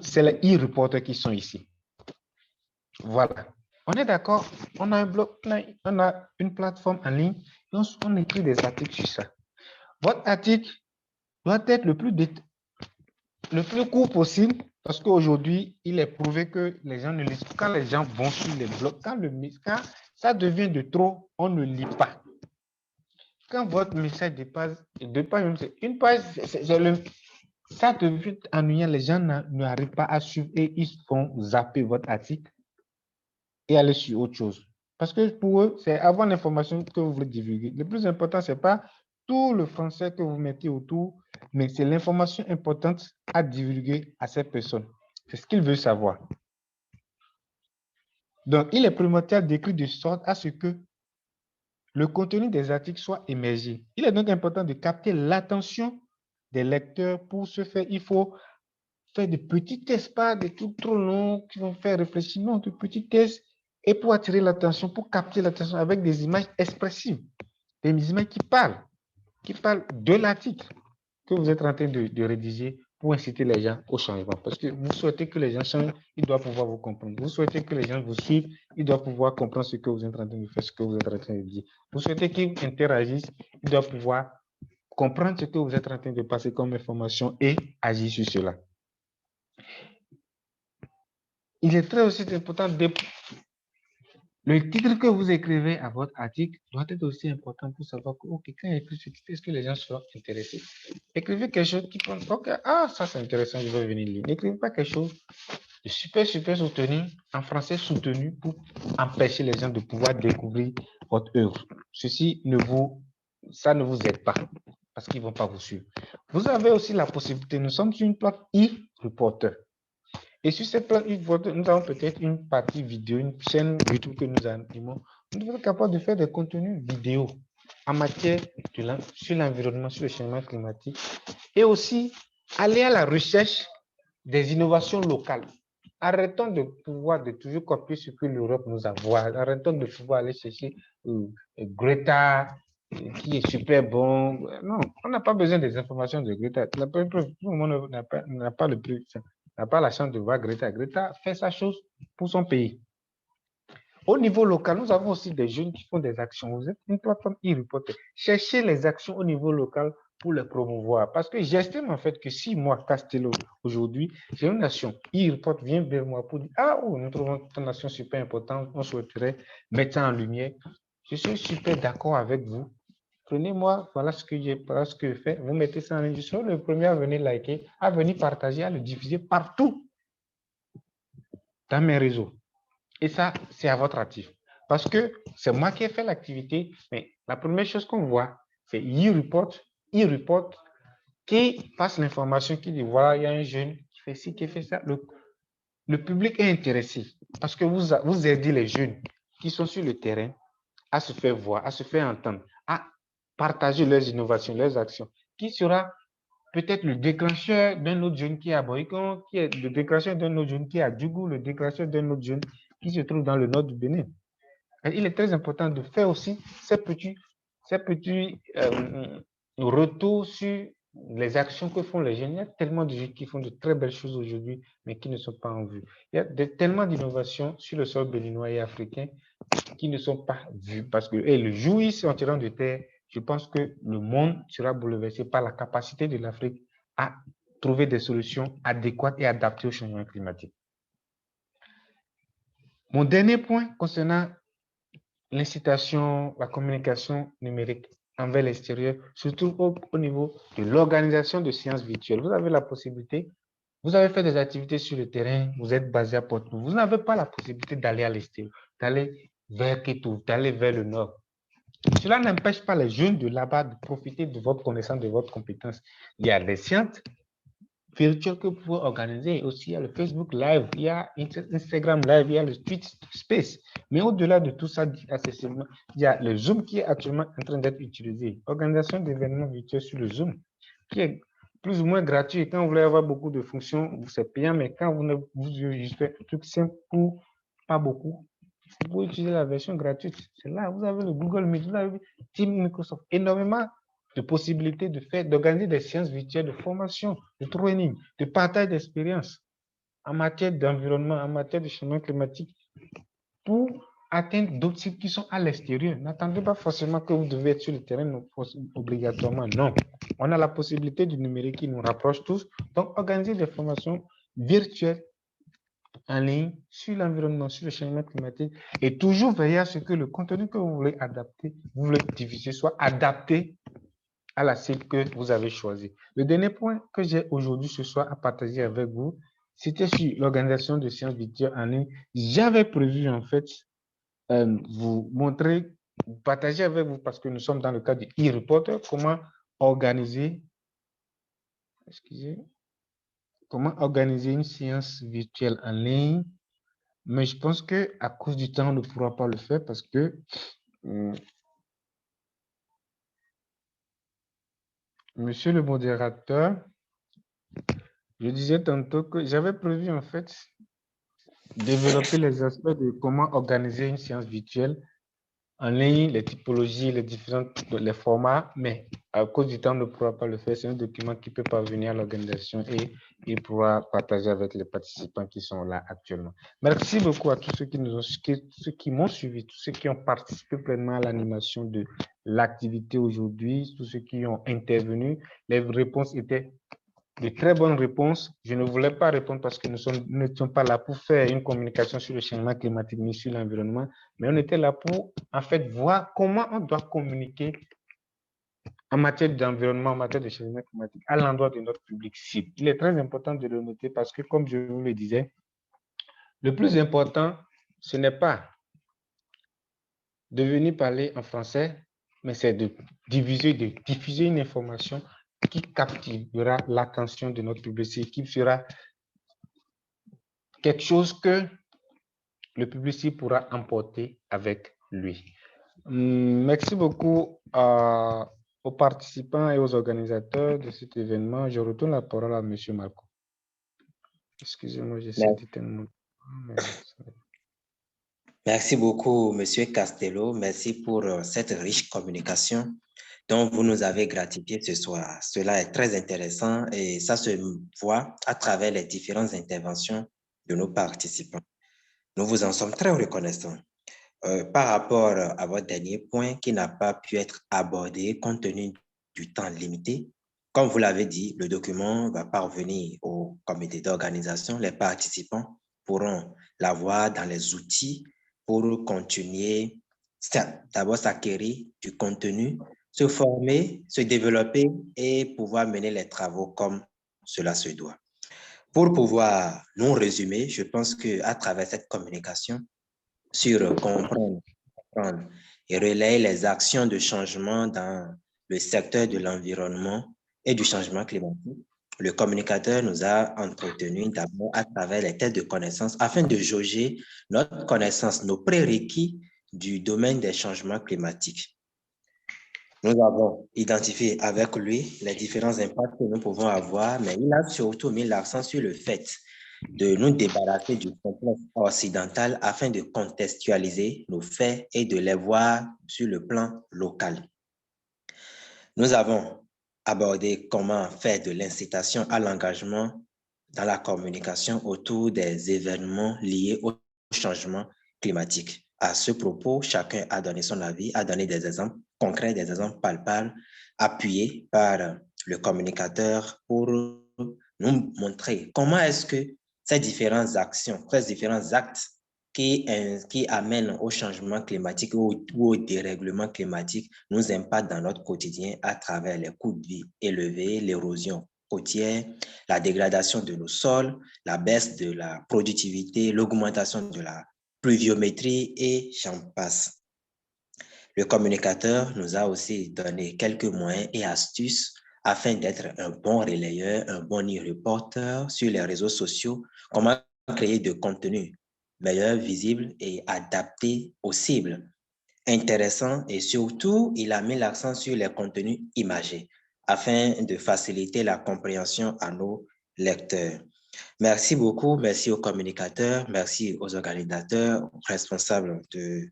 c'est les e-reporters qui sont ici. Voilà. On est d'accord, on a un blog, on a une plateforme en ligne, et on écrit des articles sur ça. Votre article doit être le plus court possible, parce qu'aujourd'hui, il est prouvé que les gens ne lisent pas. Quand les gens vont sur les blogs, quand ça devient de trop, on ne lit pas. Quand votre message dépasse une page, ça devient ennuyant. Les gens n'arrivent pas à suivre et ils font zapper votre article et aller sur autre chose. Parce que pour eux, c'est avoir l'information que vous voulez divulguer. Le plus important, ce n'est pas tout le français que vous mettez autour, mais c'est l'information importante à divulguer à ces personnes. C'est ce qu'ils veulent savoir. Donc, il est primordial d'écrire de sorte à ce que le contenu des articles soit émergé. Il est donc important de capter l'attention des lecteurs. Pour ce faire, il faut faire de petits tests, pas des trucs trop longs qui vont faire réfléchir, non, de petits tests, et pour attirer l'attention, pour capter l'attention avec des images expressives, des images qui parlent de l'article que vous êtes en train de rédiger pour inciter les gens au changement. Parce que vous souhaitez que les gens changent, ils doivent pouvoir vous comprendre. Vous souhaitez que les gens vous suivent, ils doivent pouvoir comprendre ce que vous êtes en train de faire, ce que vous êtes en train de dire. Vous souhaitez qu'ils interagissent, ils doivent pouvoir comprendre ce que vous êtes en train de passer comme information et agir sur cela. Il est très aussi important le titre que vous écrivez à votre article doit être aussi important pour savoir que, OK, quand il écrit ce titre, est-ce que les gens seront intéressés? Écrivez quelque chose qui pense, OK, ça c'est intéressant, je vais venir lire. N'écrivez pas quelque chose de super soutenu, en français soutenu, pour empêcher les gens de pouvoir découvrir votre œuvre. Ça ne vous aide pas, parce qu'ils ne vont pas vous suivre. Vous avez aussi la possibilité, nous sommes sur une plateforme e-reporter. Et sur cette plateforme, nous avons peut-être une partie vidéo, une chaîne YouTube que nous animons. Nous devons être capables de faire des contenus vidéo en matière sur l'environnement, sur le changement climatique, et aussi aller à la recherche des innovations locales. Arrêtons de toujours copier ce que l'Europe nous a voulu. Arrêtons de pouvoir aller chercher Greta, qui est super bon. Non, on n'a pas besoin des informations de Greta. Tout le monde n'a pas la chance de voir Greta. Greta fait sa chose pour son pays. Au niveau local, nous avons aussi des jeunes qui font des actions. Vous êtes une plateforme e-reporter. Cherchez les actions au niveau local pour les promouvoir. Parce que j'estime en fait que si moi, Castello, aujourd'hui, j'ai une nation, e-report vient vers moi pour dire nous trouvons ton nation super importante, on souhaiterait mettre ça en lumière. Je suis super d'accord avec vous. Prenez-moi, voilà ce que je fais. Vous mettez ça en ligne. Je serai le premier à venir liker, à venir partager, à le diffuser partout dans mes réseaux. Et ça, c'est à votre actif. Parce que c'est moi qui ai fait l'activité, mais la première chose qu'on voit, c'est e-report qui passe l'information, qui dit, voilà, il y a un jeune qui fait ci, qui fait ça. Le public est intéressé parce que vous aidez les jeunes qui sont sur le terrain à se faire voir, à se faire entendre, à partager leurs innovations, leurs actions, qui sera peut-être le déclencheur d'un autre jeune qui est à Boycon, qui est le déclencheur d'un autre jeune qui est à Djougou, le déclencheur d'un autre jeune qui se trouve dans le nord du Bénin. Et il est très important de faire aussi ces petits retours sur les actions que font les jeunes. Il y a tellement de jeunes qui font de très belles choses aujourd'hui, mais qui ne sont pas en vue. Il y a tellement d'innovations sur le sol béninois et africain qui ne sont pas vues. Parce que le jour où ils sortiront de terre, je pense que le monde sera bouleversé par la capacité de l'Afrique à trouver des solutions adéquates et adaptées au changement climatique. Mon dernier point concernant l'incitation, la communication numérique envers l'extérieur, surtout au niveau de l'organisation de séances virtuelles. Vous avez la possibilité Vous avez fait des activités sur le terrain, vous êtes basé à Porto-Novo. Vous n'avez pas la possibilité d'aller à l'extérieur, d'aller vers Kétou, d'aller vers le nord. Cela n'empêche pas les jeunes de là-bas de profiter de votre connaissance, de votre compétence. Il y a des séances virtuelles que vous pouvez organiser. Aussi, il y a le Facebook Live, il y a Instagram Live, il y a le Twitch Space. Mais au-delà de tout ça, il y a le Zoom qui est actuellement en train d'être utilisé. Organisation d'événements virtuels sur le Zoom, qui est plus ou moins gratuit. Quand vous voulez avoir beaucoup de fonctions, c'est payant, mais quand vous juste faites un truc simple ou pas beaucoup, vous pouvez utiliser la version gratuite. C'est là, vous avez le Google Meet, vous avez Team Microsoft, énormément de possibilités d'organiser des séances virtuelles de formation, de training, de partage d'expérience en matière d'environnement, en matière de changement climatique, pour atteindre d'autres sites qui sont à l'extérieur. N'attendez pas forcément que vous devez être sur le terrain obligatoirement. Non. On a la possibilité du numérique qui nous rapproche tous. Donc, organiser des formations virtuelles en ligne sur l'environnement, sur le changement climatique et toujours veiller à ce que le contenu que vous voulez adapter, vous voulez diffuser, soit adapté à la cible que vous avez choisie. Le dernier point que j'ai aujourd'hui ce soir à partager avec vous, c'était sur l'organisation de séances virtuelles en ligne. J'avais prévu en fait vous montrer, partager avec vous, parce que nous sommes dans le cadre du e-reporter, comment organiser, une séance virtuelle en ligne. Mais je pense que à cause du temps, on ne pourra pas le faire parce que monsieur le modérateur, je disais tantôt que j'avais prévu en fait développer les aspects de comment organiser une séance virtuelle en ligne, les typologies, les formats, mais à cause du temps, on ne pourra pas le faire. C'est un document qui peut parvenir à l'organisation et il pourra partager avec les participants qui sont là actuellement. Merci beaucoup à tous ceux qui m'ont suivi, tous ceux qui ont participé pleinement à l'animation de l'activité aujourd'hui, tous ceux qui ont intervenu. Les réponses étaient de très bonnes réponses. Je ne voulais pas répondre parce que nous n'étions pas là pour faire une communication sur le changement climatique ni sur l'environnement, mais on était là pour, en fait, voir comment on doit communiquer en matière d'environnement, en matière de changement climatique, à l'endroit de notre public cible. Il est très important de le noter parce que, comme je vous le disais, le plus important, ce n'est pas de venir parler en français, mais c'est de diffuser une information qui captivera l'attention de notre public, qui sera quelque chose que le public pourra emporter avec lui. Merci beaucoup aux participants et aux organisateurs de cet événement. Je retourne la parole à M. Marco. Excusez-moi, j'essaie de terminer. Merci beaucoup, M. Castello. Merci pour cette riche communication dont vous nous avez gratifié ce soir. Cela est très intéressant et ça se voit à travers les différentes interventions de nos participants. Nous vous en sommes très reconnaissants. Par rapport à votre dernier point qui n'a pas pu être abordé compte tenu du temps limité, comme vous l'avez dit, le document va parvenir au comité d'organisation. Les participants pourront l'avoir dans les outils pour continuer, d'abord s'acquérir du contenu, se former, se développer et pouvoir mener les travaux comme cela se doit. Pour pouvoir nous résumer, je pense qu'à travers cette communication, sur comprendre et relayer les actions de changement dans le secteur de l'environnement et du changement climatique, le communicateur nous a entretenu d'abord à travers les tests de connaissances afin de jauger notre connaissance, nos prérequis du domaine des changements climatiques. Nous avons identifié avec lui les différents impacts que nous pouvons avoir, mais il a surtout mis l'accent sur le fait de nous débarrasser du complexe occidental afin de contextualiser nos faits et de les voir sur le plan local. Nous avons abordé comment faire de l'incitation à l'engagement dans la communication autour des événements liés au changement climatique. À ce propos, chacun a donné son avis, a donné des exemples concrets, des exemples palpables, appuyés par le communicateur pour nous montrer comment est-ce que ces différentes actions, ces différents actes qui amènent au changement climatique ou au dérèglement climatique nous impactent dans notre quotidien à travers les coûts de vie élevés, l'érosion côtières, la dégradation de nos sols, la baisse de la productivité, l'augmentation de la pluviométrie et j'en passe. Le communicateur nous a aussi donné quelques moyens et astuces afin d'être un bon relayeur, un bon e-reporter sur les réseaux sociaux, comment créer de contenu meilleur, visible et adapté aux cibles. Intéressant et surtout, il a mis l'accent sur les contenus imagés afin de faciliter la compréhension à nos lecteurs. Merci beaucoup, merci aux communicateurs, merci aux organisateurs, responsables de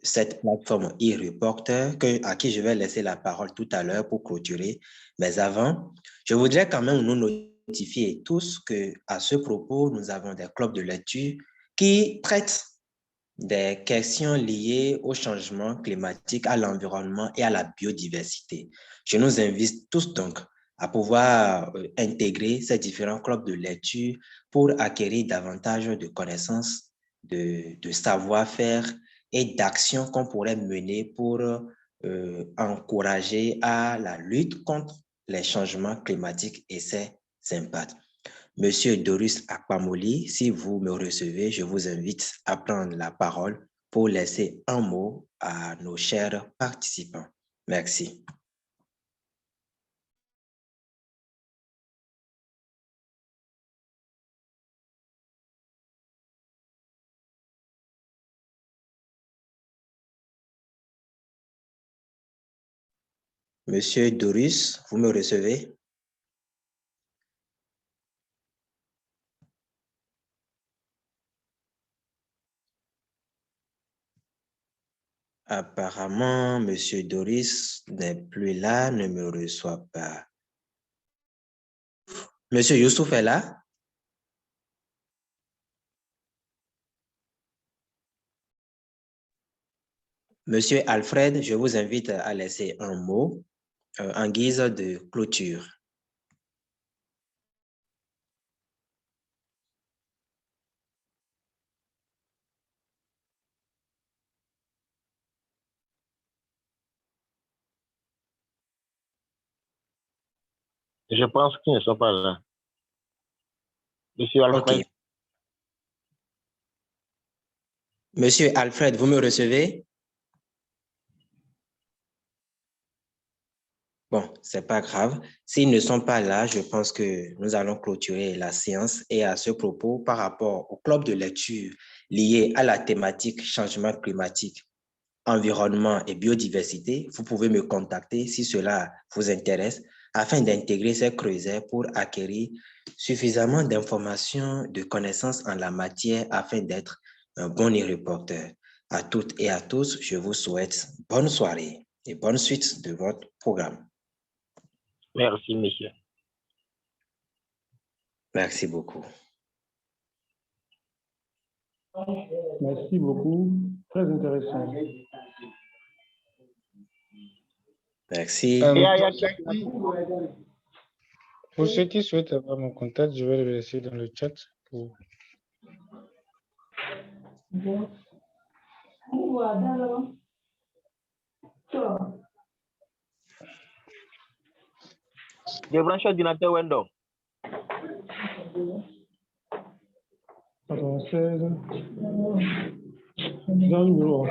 cette plateforme e-reporter à qui je vais laisser la parole tout à l'heure pour clôturer. Mais avant, je voudrais quand même nous notifier tous qu'à ce propos, nous avons des clubs de lecture qui traitent des questions liées au changement climatique, à l'environnement et à la biodiversité. Je nous invite tous donc à pouvoir intégrer ces différents clubs de lecture pour acquérir davantage de connaissances, de savoir-faire et d'actions qu'on pourrait mener pour encourager à la lutte contre les changements climatiques et ses impacts. Monsieur Doris Akpamoli, si vous me recevez, je vous invite à prendre la parole pour laisser un mot à nos chers participants. Merci. Monsieur Doris, vous me recevez? Apparemment, Monsieur Doris n'est plus là, ne me reçoit pas. Monsieur Youssouf est là? Monsieur Alfred, je vous invite à laisser un mot en guise de clôture. Je pense qu'ils ne sont pas là. Monsieur Alfred. Okay. Monsieur Alfred, vous me recevez? Bon, c'est pas grave. S'ils ne sont pas là, je pense que nous allons clôturer la séance. Et à ce propos, par rapport au club de lecture lié à la thématique changement climatique, environnement et biodiversité, vous pouvez me contacter si cela vous intéresse afin d'intégrer ces creusets pour acquérir suffisamment d'informations, de connaissances en la matière afin d'être un bon e-reporter. À toutes et à tous, je vous souhaite bonne soirée et bonne suite de votre programme. Merci, monsieur. Merci beaucoup. Merci beaucoup. Très intéressant. Merci. Pour ceux qui souhaitent avoir mon contact, je vais le laisser dans le chat. Je branche l'ordinateur Windows. Attends, 16. Dans le numéro.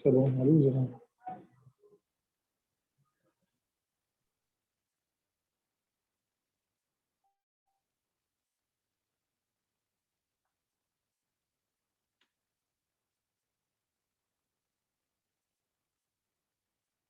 C'est bon, allez, vous allez.